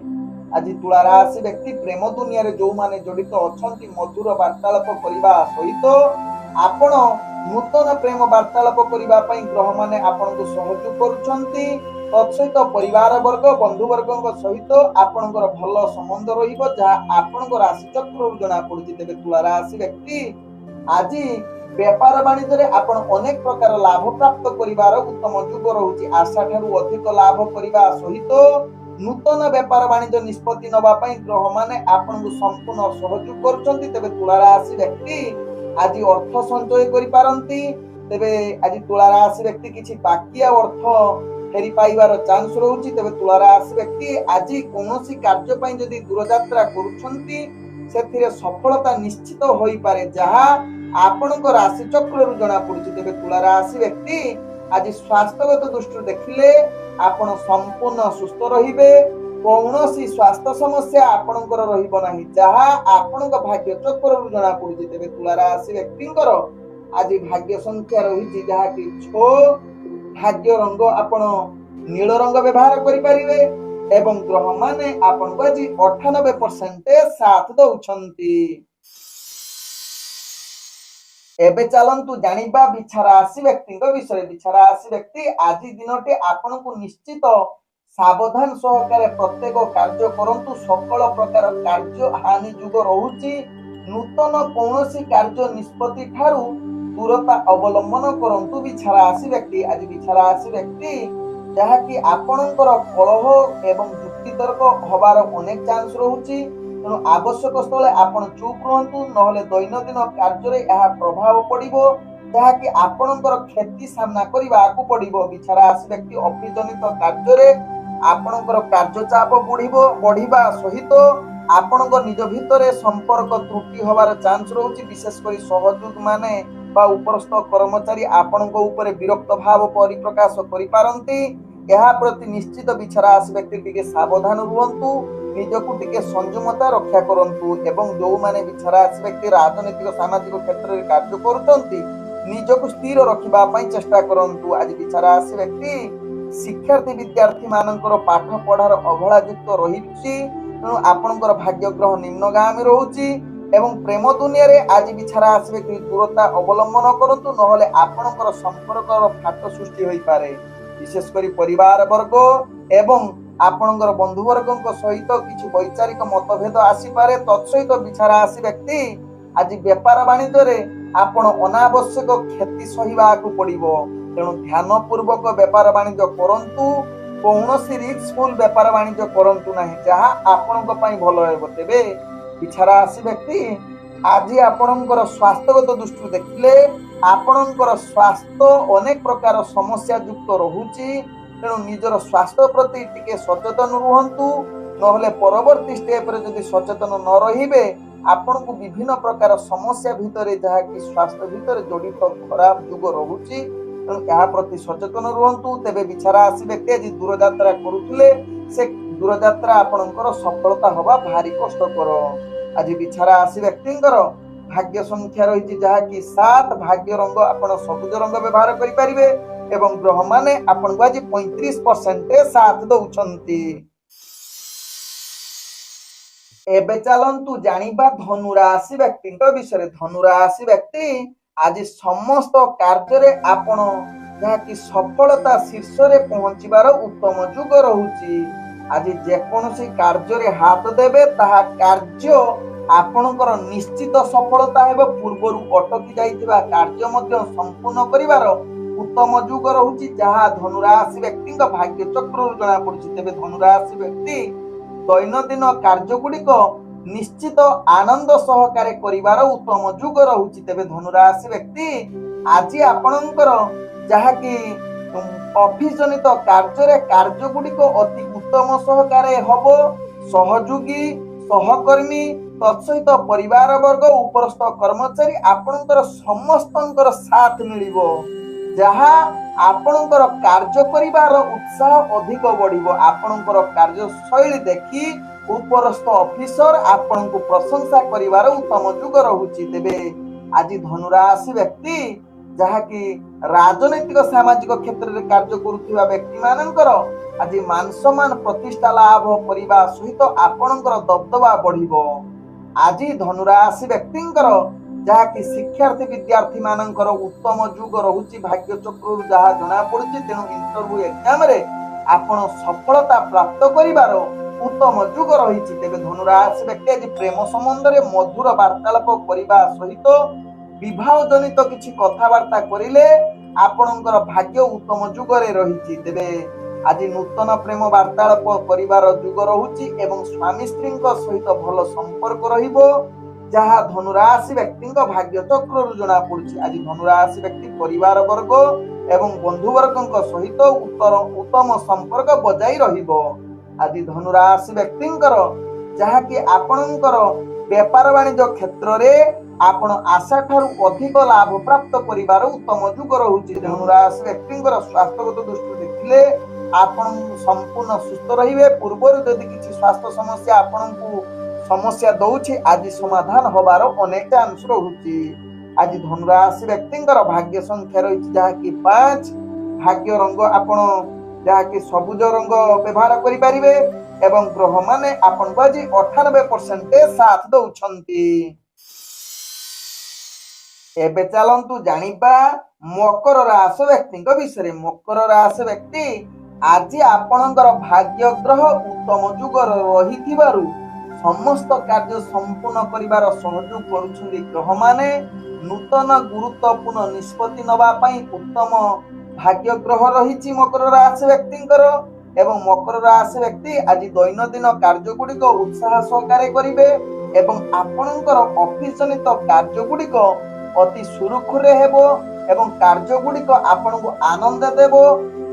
ଆଜି ତୁଳା ରାଶି ବ୍ୟକ୍ତି ପ୍ରେମ ଦୁନିଆରେ ଯୋଉମାନେ ଜଡ଼ିତ ଅଛନ୍ତି ମଧୁର ବାର୍ତ୍ତାଳାପ କରିବା ସହିତ ଆପଣ ନୂତନ ପ୍ରେମ ବାର୍ତ୍ତାଳାପ କରିବା ପାଇଁ ଗ୍ରହମାନେ ଆପଣଙ୍କୁ ସହଯୋଗ କରୁଛନ୍ତି। ତତ୍ସହିତ ପରିବାର ବର୍ଗ ବନ୍ଧୁବର୍ଗଙ୍କ ସହିତ ଆପଣଙ୍କର ଭଲ ସମ୍ବନ୍ଧ ରହିବ, ଯାହା ଆପଣଙ୍କ ରାଶି ଚକ୍ରରୁ ଜଣା ପଡୁଛି। ତେବେ ତୁଳା ରାଶି ବ୍ୟକ୍ତି ଆଜି ବେପାର ବାଣିଜ୍ୟରେ ଆପଣ ଅନେକ ପ୍ରକାର ଲାଭ ପ୍ରାପ୍ତ କରିବାର ଉତ୍ତମ ଯୁଗ ରହୁଛି। ଆଶା ଠାରୁ ଅଧିକ ଲାଭ କରିବା ସହିତ ନୂତନ ବେପାର ବାଣିଜ୍ୟ ନିଷ୍ପତ୍ତି ନେବା ପାଇଁ ଗ୍ରହମାନେ ଆପଣଙ୍କୁ ସମ୍ପୂର୍ଣ୍ଣ ସହଯୋଗ କରୁଛନ୍ତି। ତେବେ ତୁଳା ରାଶି ବ୍ୟକ୍ତି ଆଜି ଅର୍ଥ ସଞ୍ଚୟ କରିପାରନ୍ତି। ତେବେ ଆଜି ତୁଳା ରାଶି ବ୍ୟକ୍ତି କିଛି ବାକିଆ ଅର୍ଥ ଫେରି ପାଇବାର ଚାନ୍ସ ରହୁଛି। ତେବେ ତୁଳା ରାଶି ବ୍ୟକ୍ତି ଆଜି କୌଣସି କାର୍ଯ୍ୟ ପାଇଁ ଯଦି ଦୂରଯାତ୍ରା କରୁଛନ୍ତି ସେଥିରେ ସଫଳତା ନିଶ୍ଚିତ ହୋଇପାରେ, ଯାହା ଆପଣଙ୍କ ରାଶି ଚକ୍ରରୁ ଜଣା ପଡୁଛି। ତେବେ ତୁଳା ରାଶି ବ୍ୟକ୍ତି ଆଜି ସ୍ୱାସ୍ଥ୍ୟଗତ ଦୃଷ୍ଟିରୁ ଦେଖିଲେ ଆପଣ ସମ୍ପୂର୍ଣ୍ଣ ସୁସ୍ଥ ରହିବେ। କୌଣସି ସ୍ୱାସ୍ଥ୍ୟ ସମସ୍ୟା ଆପଣଙ୍କର ରହିବ ନାହିଁ, ଯାହା ଆପଣଙ୍କ ଭାଗ୍ୟ ଚକ୍ରରୁ ଜଣା ପଡୁଛି। ତେବେ ତୁଳା ରାଶି ବ୍ୟକ୍ତିଙ୍କର ଆଜି ଭାଗ୍ୟ ସଂଖ୍ୟା ରହିଛି ଯାହାକି 6। ଭାଗ୍ୟ ରଙ୍ଗ ଆପଣ ନୀଳ ରଙ୍ଗ ବ୍ୟବହାର କରିପାରିବେ ଏବଂ ଗ୍ରହମାନେ ଆପଣଙ୍କୁ ଆଜି 98% ସାଥ ଦଉଛନ୍ତି। ଏବେ ଚାଲନ୍ତୁ ଜାଣିବା ବିଛା ରାଶି ବ୍ୟକ୍ତିଙ୍କ ବିଷୟରେ। ବିଛା ରାଶି ବ୍ୟକ୍ତି ଆଜି ଦିନଟି ଆପଣଙ୍କୁ ନିଶ୍ଚିତ ସାବଧାନ ସହକାରେ ପ୍ରତ୍ୟେକ କାର୍ଯ୍ୟ କରନ୍ତୁ। ସକଳ ପ୍ରକାର କାର୍ଯ୍ୟ ହାନି ଯୁଗ ରହୁଛି। ନୂତନ କୌଣସି କାର୍ଯ୍ୟ ନିଷ୍ପତ୍ତି ଠାରୁ ଦୂରତା ଅବଲମ୍ବନ କରନ୍ତୁ ବିଛା ରାଶି ବ୍ୟକ୍ତି। ଆଜି ବିଛା ରାଶି ବ୍ୟକ୍ତି ଯାହାକି ଆପଣଙ୍କର କଳହ ଏବଂ ଯୁକ୍ତିତର୍କ ହବାର ଅନେକ ଚାନ୍ସ ରହୁଛି, ତେଣୁ ଆବଶ୍ୟକ ସ୍ଥଳେ ଆପଣ ଚୁପ୍ ରୁହନ୍ତୁ, ନହେଲେ ଦୈନନ୍ଦିନ କାର୍ଯ୍ୟରେ ଏହା ପ୍ରଭାବ ପଡିବ, ଯାହାକି ଆପଣଙ୍କର କ୍ଷତି ସାମ୍ନା କରିବାକୁ ପଡିବ। ବିଛା ରାଶି ବ୍ୟକ୍ତି ଅଫିସ ଜନିତ କାର୍ଯ୍ୟରେ ଆପଣଙ୍କର କାର୍ଯ୍ୟ ଚାପ ବଢିବା ସହିତ ଆପଣଙ୍କ ନିଜ ଭିତରେ ସମ୍ପର୍କ ତ୍ରୁଟି ହବାର ଚାନ୍ସ ରହୁଛି। ବିଶେଷ କରି ସହଯୋଗ ମାନେ ବା ଉପରସ୍ଥ କର୍ମଚାରୀ ଆପଣଙ୍କ ଉପରେ ବିରକ୍ତ ଭାବ ପରିପ୍ରକାଶ କରିପାରନ୍ତି। ଏହା ପ୍ରତି ନିଶ୍ଚିତ ବିଛା ରାଶି ବ୍ୟକ୍ତି ଟିକେ ସାବଧାନ ରୁହନ୍ତୁ, ନିଜକୁ ଟିକେ ସଂଯମତା ରକ୍ଷା କରନ୍ତୁ। ଏବଂ ଯୋଉମାନେ ବିଛା ରାଶି ବ୍ୟକ୍ତି ରାଜନୈତିକ ସାମାଜିକ କ୍ଷେତ୍ରରେ କାର୍ଯ୍ୟ କରୁଛନ୍ତି ନିଜକୁ ସ୍ଥିର ରଖିବା ପାଇଁ ଚେଷ୍ଟା କରନ୍ତୁ। ଆଜି ବିଛା ରାଶି ବ୍ୟକ୍ତି ଶିକ୍ଷାର୍ଥୀ ବିଦ୍ୟାର୍ଥୀ ମାନଙ୍କର ପାଠ ପଢାର ଅବହେଳା ଯୁକ୍ତ ରହିଛି, ତେଣୁ ଆପଣଙ୍କର ଭାଗ୍ୟ ଗ୍ରହ ନିମ୍ନଗାମୀ ରହୁଛି। ଏବଂ ପ୍ରେମ ଦୁନିଆରେ ଆଜି ବିଛା ରାଶି ବ୍ୟକ୍ତି ଦୂରତା ଅବଲମ୍ବନ କରନ୍ତୁ, ନହେଲେ ଆପଣଙ୍କର ସମ୍ପର୍କର ଫାଟ ସୃଷ୍ଟି ହୋଇପାରେ। ବିଶେଷ କରି ପରିବାର ବର୍ଗ ଏବଂ ଆପଣଙ୍କର ବନ୍ଧୁବର୍ଗଙ୍କ ସହିତ କିଛି ବୈଚାରିକ ମତଭେଦ ଆସିପାରେ। ତତ୍ସହିତ ବିଛା ରାଶି ବ୍ୟକ୍ତି ଆଜି ବେପାର ବାଣିଜ୍ୟରେ ଆପଣ ଅନାବଶ୍ୟକ କ୍ଷତି ସହିବାକୁ ପଡିବ, ତେଣୁ ଧ୍ୟାନ ପୂର୍ବକ ବେପାର ବାଣିଜ୍ୟ କରନ୍ତୁ। କୌଣସି ରିସ୍କଫୁଲ ବେପାର ବାଣିଜ୍ୟ କରନ୍ତୁ ନାହିଁ, ଯାହା ଆପଣଙ୍କ ପାଇଁ ଭଲ ହେବ। ତେବେ ବିଛା ରାଶି ବ୍ୟକ୍ତି ଆଜି ଆପଣଙ୍କର ସ୍ୱାସ୍ଥ୍ୟଗତ ଦୃଷ୍ଟିରୁ ଦେଖିଲେ ଆପଣଙ୍କର ସ୍ୱାସ୍ଥ୍ୟ ଅନେକ ପ୍ରକାର ସମସ୍ୟା ଯୁକ୍ତ ରହୁଛି, ତେଣୁ ନିଜର ସ୍ୱାସ୍ଥ୍ୟ ପ୍ରତି ଟିକେ ସଚେତନ ରୁହନ୍ତୁ, ନହେଲେ ପରବର୍ତ୍ତୀ ଷ୍ଟେପରେ ଯଦି ସଚେତନ ନ ରହିବେ ଆପଣଙ୍କୁ ବିଭିନ୍ନ ପ୍ରକାର ସମସ୍ୟା ଭିତରେ, ଯାହାକି ସ୍ୱାସ୍ଥ୍ୟ ଭିତରେ ଜଡିତ ଖରାପ ଯୁଗ ରହୁଛି, ତେଣୁ ଏହା ପ୍ରତି ସଚେତନ ରୁହନ୍ତୁ। ତେବେ ବିଛା ରାଶି ବ୍ୟକ୍ତି ଆଜି ଦୂରଯାତ୍ରା କରୁଥିଲେ ସେ ଦୂରଯାତ୍ରା ଆପଣଙ୍କର ସଫଳତା ହବା ଭାରି କଷ୍ଟକର। ଆଜି ବିଛା ରାଶି ବ୍ୟକ୍ତିଙ୍କର ଭାଗ୍ୟ ସଂଖ୍ୟା ରହିଛି ଯାହାକି 7। ଭାଗ୍ୟ ରଙ୍ଗ ଆପଣ ସବୁଜ ରଙ୍ଗ ବ୍ୟବହାର କରିପାରିବେ ଏବଂ ଗ୍ରହମାନେ ଆପଣଙ୍କୁ ଆଜି 35% ସାଥ ଦଉଛନ୍ତି। ଏବେ ଚାଲନ୍ତୁ ଜାଣିବା ଧନୁ ରାଶି ବ୍ୟକ୍ତିଙ୍କ ବିଷୟରେ। ଧନୁ ରାଶି ବ୍ୟକ୍ତି ଆଜି ସମସ୍ତ କାର୍ଯ୍ୟରେ ଆପଣ ଯାହାକି ସଫଳତା ଶୀର୍ଷରେ ପହଞ୍ଚିବାର ଉତ୍ତମ ଯୁଗ ରହୁଛି। ଆଜି ଯେକୌଣସି କାର୍ଯ୍ୟରେ ହାତ ଦେବେ ତାହା କାର୍ଯ୍ୟ ଆପଣଙ୍କର ନିଶ୍ଚିତ ସଫଳତା ହେବ। ପୂର୍ବରୁ ଅଟକି ଯାଇଥିବା କାର୍ଯ୍ୟ ମଧ୍ୟ ସମ୍ପୂର୍ଣ୍ଣ କରିବାର ଉତ୍ତମ ଯୁଗ ରହୁଛି, ଯାହା ଧନୁ ରାଶି ବ୍ୟକ୍ତିଙ୍କ ଭାଗ୍ୟ ଚକ୍ରରୁ ଜଣା ପଡୁଛି। ତେବେ ଧନୁ ରାଶି ବ୍ୟକ୍ତି ଦୈନନ୍ଦିନ କାର୍ଯ୍ୟ ଗୁଡିକ ନିଶ୍ଚିତ ଆନନ୍ଦ ସହକାରେ କରିବାର ଉତ୍ତମ ଯୁଗ ରହୁଛି। ତେବେ ଧନୁ ରାଶି ବ୍ୟକ୍ତି ଆଜି ଆପଣଙ୍କର ଯାହାକି ଅଫିସ ଜନିତ କାର୍ଯ୍ୟରେ କାର୍ଯ୍ୟ ଗୁଡିକ ଅତି ଉତ୍ତମ ସହକାରେ ହବ। ସହଯୋଗୀ ସହକର୍ମୀ ତତ୍ସହିତ ପରିବାର ବର୍ଗ ଉପରସ୍ଥ କର୍ମଚାରୀ ଆପଣଙ୍କର ସମସ୍ତଙ୍କର ସାଥ ମିଳିବ, ଯାହା ଆପଣଙ୍କର କାର୍ଯ୍ୟ କରିବାର ଉତ୍ସାହ ଅଧିକ ବଢିବ। ଆପଣଙ୍କର କାର୍ଯ୍ୟଶୈଳୀ ଦେଖି ଉପରସ୍ଥ ଅଫିସର ଆପଣଙ୍କୁ ପ୍ରଶଂସା କରିବାର ଉତ୍ତମ ଯୁଗ ରହୁଛି। ତେବେ ଆଜି ଧନୁ ରାଶି ବ୍ୟକ୍ତି ଯାହାକି ରାଜନୈତିକ ସାମାଜିକ କ୍ଷେତ୍ରରେ କାର୍ଯ୍ୟ କରୁଥିବା ବ୍ୟକ୍ତି ମାନଙ୍କର ଆଜି ମାନ ସମ୍ମାନ ପ୍ରତିଷ୍ଠା ଲାଭ କରିବା ସହିତ ଆପଣଙ୍କର ଦବଦବା ବଢିବ। ଆଜି ଧନୁରାଶି ବ୍ୟକ୍ତିଙ୍କର ଯାହାକି ଶିକ୍ଷାର୍ଥୀ ବିଦ୍ୟାର୍ଥୀ ମାନଙ୍କର ଉତ୍ତମ ଯୁଗ ରହୁଛି ଭାଗ୍ୟ ଚକ୍ରରୁ ଯାହା ଜଣା ପଡୁଛି। ତେଣୁ ଇଣ୍ଟରଭ୍ୟୁ ଏକ୍ଜାମରେ ଆପଣ ସଫଳତା ପ୍ରାପ୍ତ କରିବାର ଉତ୍ତମ ଯୁଗ ରହିଛି। ତେବେ ଧନୁରାଶି ବ୍ୟକ୍ତି ଆଜି ପ୍ରେମ ସମ୍ବନ୍ଧରେ ମଧୁର ବାର୍ତ୍ତାଳାପ କରିବା ସହିତ ବିବାହ ଜନିତ କିଛି କଥାବାର୍ତ୍ତା କରିଲେ ଆପଣଙ୍କର ଭାଗ୍ୟ ଉତ୍ତମ ଯୁଗରେ ରହିଛି। ତେବେ ଆଜି ନୂତନ ପ୍ରେମ ବାର୍ତ୍ତାଳାପ କରିବାର ଯୁଗ ରହୁଛି ଏବଂ ସ୍ୱାମୀ ସ୍ତ୍ରୀଙ୍କ ସହିତ ଭଲ ସମ୍ପର୍କ ରହିବ, ଯାହା ଧନୁରାଶି ବ୍ୟକ୍ତିଙ୍କ ଭାଗ୍ୟ ଚକ୍ରରୁ ଜଣା ପଡୁଛି। ଆଜି ଧନୁରାଶି ବ୍ୟକ୍ତି ପରିବାର ବର୍ଗ ଏବଂ ବନ୍ଧୁ ବର୍ଗଙ୍କ ସହିତ ଉତ୍ତମ ସମ୍ପର୍କ ବଜାଇ ରହିବ। ଆଜି ଧନୁରାଶି ବ୍ୟକ୍ତିଙ୍କର ଯାହାକି ଆପଣଙ୍କର ବେପାର ବାଣିଜ୍ୟ କ୍ଷେତ୍ରରେ ଆପଣ ଆଶା ଠାରୁ ଅଧିକ ଲାଭ ପ୍ରାପ୍ତ କରିବାର ଉତ୍ତମ ଯୁଗ ରହୁଛି। ଧନୁରାଶି ବ୍ୟକ୍ତିଙ୍କର ସ୍ୱାସ୍ଥ୍ୟଗତ ଦୃଷ୍ଟିରୁ ଦେଖିଲେ ଆପଣ ସମ୍ପୂର୍ଣ୍ଣ ସୁସ୍ଥ ରହିବେ। ପୂର୍ବରୁ ଯଦି କିଛି ସ୍ୱାସ୍ଥ୍ୟ ସମସ୍ୟା ଆପଣଙ୍କୁ ସମସ୍ୟା ଦଉଛି ଆଜି ସମାଧାନ ହବାର ଅନେକ ଚାନ୍ସ ରହୁଛି। ଆଜି ଧନୁରାଶି ବ୍ୟକ୍ତିଙ୍କର ଭାଗ୍ୟ ସଂଖ୍ୟା ରହିଛି ଯାହାକି 5। ଭାଗ୍ୟ ରଙ୍ଗ ଆପଣ ଯାହାକି ସବୁଜ ରଙ୍ଗ ବ୍ୟବହାର କରିପାରିବେ ଏବଂ ଗ୍ରହ ମାନେ ଆପଣଙ୍କୁ ଆଜି 98% ସାଥ ଦଉଛନ୍ତି। ଏବେ ଚାଲନ୍ତୁ ଜାଣିବା ମକର ରାଶି ବ୍ୟକ୍ତିଙ୍କ ବିଷୟରେ। ମକର ରାଶି ବ୍ୟକ୍ତି ଆଜି ଆପଣଙ୍କର ଭାଗ୍ୟ ଗ୍ରହ ଉତ୍ତମ ଯୁଗର ରହିଥିବାରୁ ସମସ୍ତ କାର୍ଯ୍ୟ ସମ୍ପୂର୍ଣ୍ଣ କରିବାର ସହଯୋଗ କରୁଛନ୍ତି। ଗ୍ରହମାନେ ନୂତନ ଗୁରୁତ୍ୱପୂର୍ଣ୍ଣ ନିଷ୍ପତ୍ତି ନେବା ପାଇଁ ଉତ୍ତମ ଭାଗ୍ୟ ଗ୍ରହ ରହିଛି ମକର ରାଶି ବ୍ୟକ୍ତିଙ୍କର। ଏବଂ ମକର ରାଶି ବ୍ୟକ୍ତି ଆଜି ଦୈନନ୍ଦିନ କାର୍ଯ୍ୟ ଗୁଡିକ ଉତ୍ସାହ ସହକାରେ କରିବେ ଏବଂ ଆପଣଙ୍କର ଅଫିସ ଜନିତ କାର୍ଯ୍ୟ ଗୁଡିକ ଅତି ସୁରୁଖୁରୁରେ ହେବ ଏବଂ କାର୍ଯ୍ୟ ଗୁଡିକ ଆପଣଙ୍କୁ ଆନନ୍ଦ ଦେବ।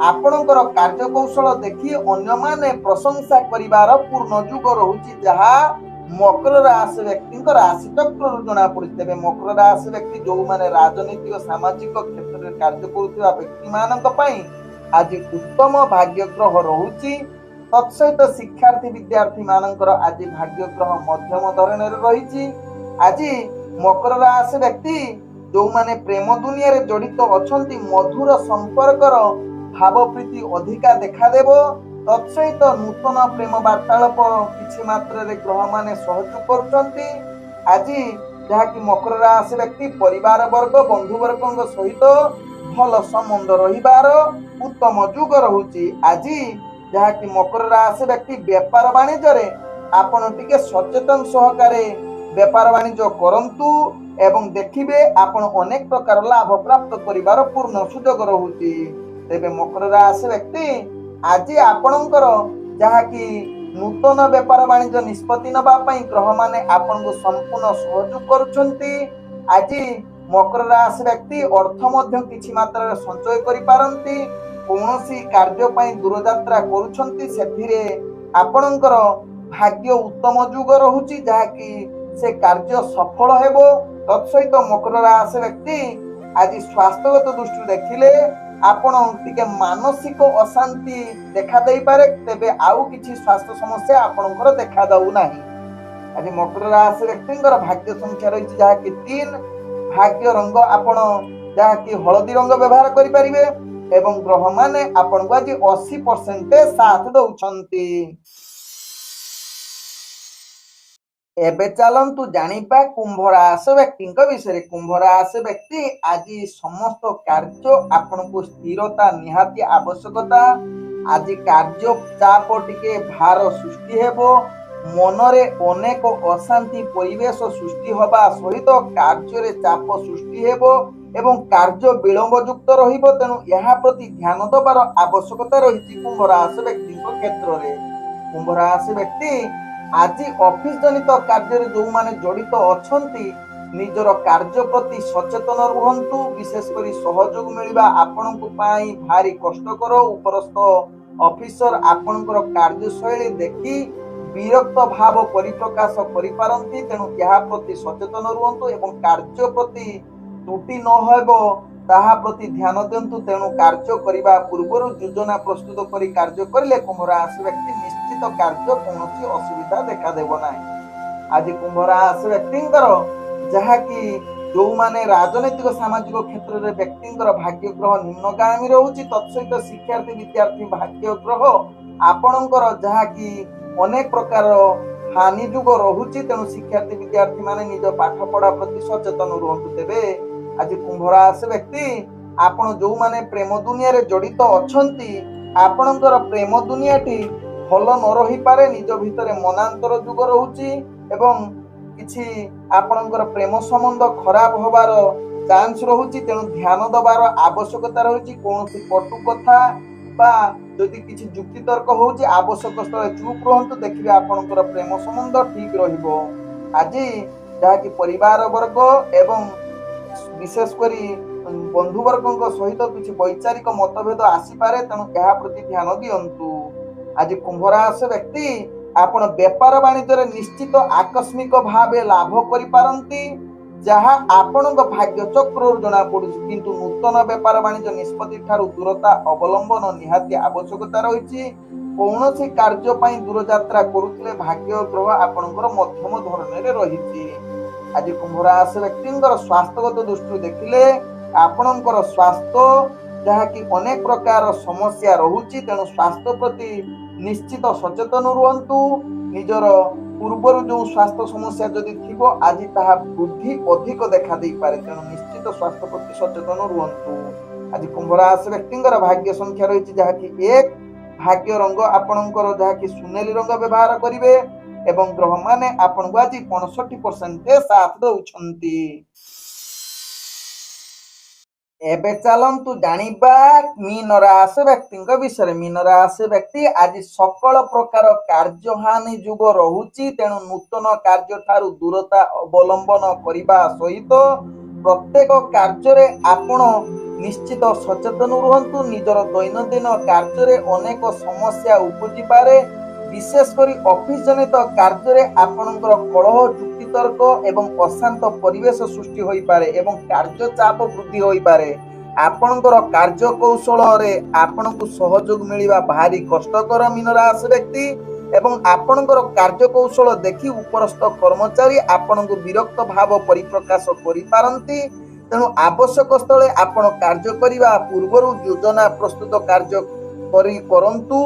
ଆପଣଙ୍କର କାର୍ଯ୍ୟ କୌଶଳ ଦେଖି ଅନ୍ୟମାନେ ପ୍ରଶଂସା କରିବାର ପୂର୍ଣ୍ଣ ଯୁଗ ରହୁଛି, ଯାହା ମକର ରାଶି ବ୍ୟକ୍ତିଙ୍କ ରାଶି ଚକ୍ରରୁ ଜଣା ପଡୁଛି। ତେବେ ମକର ରାଶି ବ୍ୟକ୍ତି ଯୋଉମାନେ ରାଜନୈତିକ ସାମାଜିକ କ୍ଷେତ୍ରରେ କାର୍ଯ୍ୟ କରୁଥିବା ବ୍ୟକ୍ତି ମାନଙ୍କ ପାଇଁ ଆଜି ଉତ୍ତମ ଭାଗ୍ୟ ଗ୍ରହ ରହୁଛି। ତତ୍ସହିତ ଶିକ୍ଷାର୍ଥୀ ବିଦ୍ୟାର୍ଥୀ ମାନଙ୍କର ଆଜି ଭାଗ୍ୟ ଗ୍ରହ ମଧ୍ୟମ ଧରଣରେ ରହିଛି। ଆଜି ମକର ରାଶି ବ୍ୟକ୍ତି ଯୋଉମାନେ ପ୍ରେମ ଦୁନିଆରେ ଜଡିତ ଅଛନ୍ତି ମଧୁର ସମ୍ପର୍କର ଭାବ ପ୍ରୀତି ଅଧିକା ଦେଖାଦେବ। ତତ୍ସହିତ ନୂତନ ପ୍ରେମ ବାର୍ତ୍ତାଳାପ କିଛି ମାତ୍ରାରେ ଗ୍ରହ ମାନେ ସହଯୋଗ କରୁଛନ୍ତି। ଆଜି ଯାହାକି ମକର ରାଶି ବ୍ୟକ୍ତି ପରିବାର ବର୍ଗ ବନ୍ଧୁ ବର୍ଗଙ୍କ ସହିତ ଭଲ ସମ୍ବନ୍ଧ ରହିବାର ଉତ୍ତମ ଯୁଗ ରହୁଛି। ଆଜି ଯାହାକି ମକର ରାଶି ବ୍ୟକ୍ତି ବେପାର ବାଣିଜ୍ୟରେ ଆପଣ ଟିକେ ସଚେତନ ସହକାରେ ବେପାର ବାଣିଜ୍ୟ କରନ୍ତୁ ଏବଂ ଦେଖିବେ ଆପଣ ଅନେକ ପ୍ରକାର ଲାଭ ପ୍ରାପ୍ତ କରିବାର ପୂର୍ଣ୍ଣ ସୁଯୋଗ ରହୁଛି। ତେବେ ମକର ରାଶି ବ୍ୟକ୍ତି ଆଜି ଆପଣଙ୍କର ଯାହାକି ନୂତନ ବେପାର ବାଣିଜ୍ୟ ନିଷ୍ପତ୍ତି ନେବା ପାଇଁ ଗ୍ରହ ମାନେ ଆପଣଙ୍କୁ ସମ୍ପୂର୍ଣ୍ଣ ସହଯୋଗ କରୁଛନ୍ତି। ଆଜି ମକର ରାଶି ବ୍ୟକ୍ତି ଅର୍ଥ ମଧ୍ୟ କିଛି ମାତ୍ରାରେ ସଞ୍ଚୟ କରିପାରନ୍ତି। କୌଣସି କାର୍ଯ୍ୟ ପାଇଁ ଦୂରଯାତ୍ରା କରୁଛନ୍ତି ସେଥିରେ ଆପଣଙ୍କର ଭାଗ୍ୟ ଉତ୍ତମ ଯୁଗ ରହୁଛି, ଯାହାକି ସେ କାର୍ଯ୍ୟ ସଫଳ ହେବ। ତତ୍ସହିତ ମକର ରାଶି ବ୍ୟକ୍ତି ଆଜି ସ୍ୱାସ୍ଥ୍ୟଗତ ଦୃଷ୍ଟିରୁ ଦେଖିଲେ ଆପଣ ଟିକେ ମାନସିକ ଅଶାନ୍ତି ଦେଖା ଦେଇପାରେ, ତେବେ ଆଉ କିଛି ସ୍ୱାସ୍ଥ୍ୟ ସମସ୍ୟା ଆପଣଙ୍କର ଦେଖା ଦଉନାହିଁ। ଆଜି ମକର ରାଶି ବ୍ୟକ୍ତିଙ୍କର ଭାଗ୍ୟ ସଂଖ୍ୟା ରହିଛି ଯାହାକି 3। ଭାଗ୍ୟ ରଙ୍ଗ ଆପଣ ଯାହାକି ହଳଦୀ ରଙ୍ଗ ବ୍ୟବହାର କରିପାରିବେ ଏବଂ ଗ୍ରହ ମାନେ ଆପଣଙ୍କୁ ଆଜି 80% ସାଥ ଦଉଛନ୍ତି। ଏବେ ଚାଲନ୍ତୁ ଜାଣିବା କୁମ୍ଭ ରାଶି ବ୍ୟକ୍ତିଙ୍କ ବିଷୟରେ। କୁମ୍ଭ ରାଶି ବ୍ୟକ୍ତି ଆଜି ସମସ୍ତ କାର୍ଯ୍ୟ ଆପଣଙ୍କୁ ସ୍ଥିରତା ନିହାତି ଆବଶ୍ୟକତା। ଆଜି କାର୍ଯ୍ୟ ଚାପ ଟିକେ ଭାର ସୃଷ୍ଟି ହେବ, ମନରେ ଅନେକ ଅଶାନ୍ତି ପରିବେଶ ସୃଷ୍ଟି ହେବା ସହିତ କାର୍ଯ୍ୟରେ ଚାପ ସୃଷ୍ଟି ହେବ ଏବଂ କାର୍ଯ୍ୟ ବିଳମ୍ବ ଯୁକ୍ତ ରହିବ। ତେଣୁ ଏହା ପ୍ରତି ଧ୍ୟାନ ଦେବାର ଆବଶ୍ୟକତା ରହିଛି କୁମ୍ଭ ରାଶି ବ୍ୟକ୍ତିଙ୍କ କ୍ଷେତ୍ରରେ। କୁମ୍ଭ ରାଶି ବ୍ୟକ୍ତି ଆଜି ଅଫିସ ଜନିତ କାର୍ଯ୍ୟରେ ଯୋଉମାନେ ଜଡିତ ଅଛନ୍ତି ନିଜର କାର୍ଯ୍ୟ ପ୍ରତି ସଚେତନ ରୁହନ୍ତୁ। ବିଶେଷ କରି ସହଯୋଗ ମିଳିବା ଆପଣଙ୍କ ପାଇଁ ଭାରି କଷ୍ଟକର। ଉପରସ୍ଥ ଅଫିସର ଆପଣଙ୍କର କାର୍ଯ୍ୟଶୈଳୀ ଦେଖି ବିରକ୍ତ ଭାବ ପରିପ୍ରକାଶ କରିପାରନ୍ତି। ତେଣୁ ଏହା ପ୍ରତି ସଚେତନ ରୁହନ୍ତୁ ଏବଂ କାର୍ଯ୍ୟ ପ୍ରତି ତ୍ରୁଟି ନ ହେବ ତାହା ପ୍ରତି ଧ୍ୟାନ ଦିଅନ୍ତୁ। ତେଣୁ କାର୍ଯ୍ୟ କରିବା ପୂର୍ବରୁ ଯୋଜନା ପ୍ରସ୍ତୁତ କରି କାର୍ଯ୍ୟ କରିଲେ କୁମ୍ଭ ରାଶି ବ୍ୟକ୍ତି ନିଶ୍ଚିତ କାର୍ଯ୍ୟ କୌଣସି ଅସୁବିଧା ଦେଖାଦେବ ନାହିଁ। ଆଜି କୁମ୍ଭ ରାଶି ବ୍ୟକ୍ତିଙ୍କର ଯାହାକି जो माने राजनैतिक सामाजिक क्षेत्र में व्यक्तिंकर भाग्य ग्रह निम्नगामी रोचे तत्सहित शिक्षार्थी विद्यार्थी भाग्य ग्रह आपणकर जहाँकि अनेक प्रकार हानि जुग रोचे तेणु शिक्षार्थी विद्यार्थी माने निज पाठ पढ़ा प्रति सचेतन रुहतु। तेबे आज कुंभ राशि व्यक्ति आपण जो माने प्रेम दुनिया रे जड़ित अछंती आपणकर प्रेम दुनिया टी भल न रही पारे निज भितर मनांतर जुग रोचे एवं किछि आपणकर प्रेम संबंध खराब होबार चांस रहुची तेणु ध्यान दबार आवश्यकता रहुची। कोनोसी कटु कथा बा जदि किछि जुक्ति तर्क होउची आवश्यक स्थले चुप रहंतु देखिबे आपणकर प्रेम संबंध ठीक रहिबो। आज जहाँकि परिवार वर्ग एवं विशेष करी बंधु वर्गों सहित किछि वैचारिक मतभेद आसीपारे तेणु एहा प्रति ध्यान दियंतु। आज कुंभ राशि व्यक्ति आपण व्यापार वाणिज्य निश्चित आकस्मिक भावे लाभ करि पारंती जहाँ आपण भाग्य चक्र जना पड़ुछि किंतु नूतन व्यापार वाणिज्य निष्पत्ति ठारू दूरता अवलंबन निहाती आवश्यकता रही। कौनसी कार्य पई दूर यात्रा करुथिले भाग्य ग्रह आपणकर मध्यम धरणे रही। आज कुंभ राशि व्यक्तिंकर स्वास्थ्यगत दृष्टि देखिले आपणकर स्वास्थ्य जहाँकि अनेक प्रकार समस्या रहुछि तेणु स्वास्थ्य प्रति निश्चित सचेतन रुहंतु। निजर पूर्वर जो स्वास्थ्य समस्या जदि थिबो आज ताहा वृद्धि अधिक देखा दे पारे तेणु निश्चित स्वास्थ्य प्रति सचेतन रुहंतु। आज कुंभ राशि व्यक्तिंकर भाग्य संख्या रही जहाँकि 1 भाग्य रंग आपणकर जहाँकि सुनेली रंग व्यवहार करिवे एवं ग्रह माने आपणको आज 65% साथ दउछंती। एबे चलंतु जानिबा मीन राशि व्यक्ति विषय। मीन राशि व्यक्ति आज सकल प्रकार कार्य हानि जुग रहुची तेणु नूतन कार्य ठारू दूरता अवलंबन करिबा सहित प्रत्येक कार्य रे आपण निश्चित सचेतन रुहंतु। निजर दैनंदिन कार्य रे अनेक समस्या उपजी पारे विशेष करी ऑफिस जनित कार्य रे आपणकर कलह जुक्ति तर्क एवं अशांत परिवेश सृष्टि होई पारे एवं कार्य चाप वृद्धि होई पारे। आपणकर कार्य कौशल रे आपणकु सहयोग मिलिबा भारी कष्टकर मीन राशि व्यक्ति एवं आपणकर कार्य कौशल देखि उपरस्थ कर्मचारी आपणकु विरक्त भाव परिप्रकाश करि पारंती तेणु आवश्यक स्थले आपण कार्य करिबा पूर्वरु योजना प्रस्तुत कार्य करंतु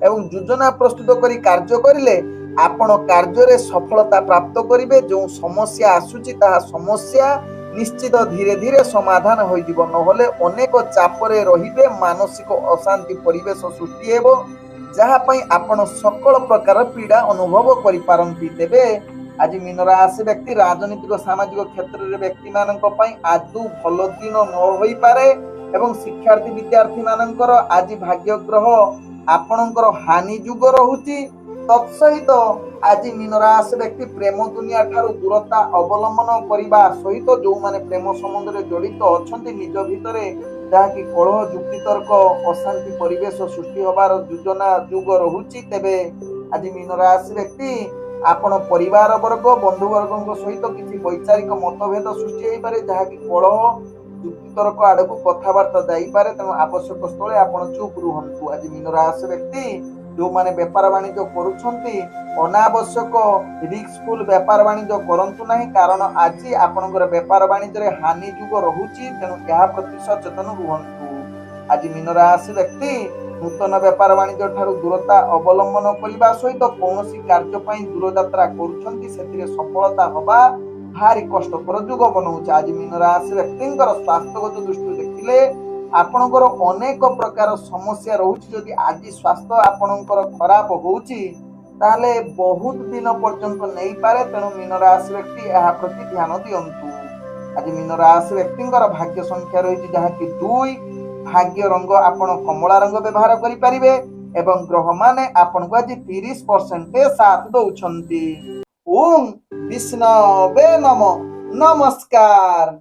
एवं योजना प्रस्तुत करी कार्य करिले आपण कार्य रे सफलता प्राप्त करिवे। जो समस्या आसुची ताहा समस्या निश्चित धीरे धीरे समाधान होई जिवो नहले अनेक चापरे रहिबे मानसिक अशांति परिवेश सृष्टि हेबो जहा पई आपण सकल प्रकार पीड़ा अनुभव करि पारंती। तेबे आज मीन राशि व्यक्ति राजनीतिक सामाजिक क्षेत्र रे व्यक्ति मानक पई आदु भलो दिन न होई पारे एवं शिक्षार्थी विद्यार्थी मानकर आज भाग्य ग्रह आपणकर हानि जुग रहुची तत्सहित आज मीन राशि व्यक्ति प्रेम दुनिया ठारू दूरता अवलंबन करिबा सहित जो माने प्रेम संबंध रे जड़ित अछंती निज भितरे जहाँकि कलह जुक्ति तर्क अशांति परिवेश सृष्टि होबार योजना जुग रहुची। तेबे आज मीन राशि व्यक्ति आपण परिवार वर्ग बंधु वर्ग सहित किसी वैचारिक मतभेद सृष्टि होई पारे जहाँकि कलह जुक्ति तर्क आड़कू कथबार्ता जाई पारे तेणु आवश्यक स्थले आपण चुप रुहंतु। आज मीन राशि व्यक्ति जो माने व्यापार वाणिज्य करुछंती अनावश्यक रिस्कफुल व्यापार वाणिज्य करंतु नहीं कारण आज आपणकर व्यापार वाणिज्य रे हानि जुग रहुची तेणु एहा प्रति सचेतन रुहंतु। आज मीन राशि व्यक्ति नूतन व्यापार वाणिज्य ठारू दूरता अवलंबन करिबा सहित कौनसी कार्य पई दूर यात्रा करुछंती सेतिरे सफलता होबा भारी कष्टकर जुग बनाऊचे। आज मीन राशि व्यक्तिंकर स्वास्थ्यगत दृष्टि देखिले आपणकर अनेक प्रकार समस्या रहुची जदि आज स्वास्थ्य आपणकर खराब होउची ताले बहुत दिन पर्यंत नहीं पारे तेणु मीन राशि व्यक्ति एहा प्रति ध्यान दियंतु। आज मीन राशि व्यक्तिंकर भाग्य संख्या रही जहाँकि 2 भाग्य रंग आपण कमला रंग व्यवहार करि परिबे एवं ग्रह माने आपण को आज 30% साथ दउछंती। ओम विष्णवे नमः। नमस्कार।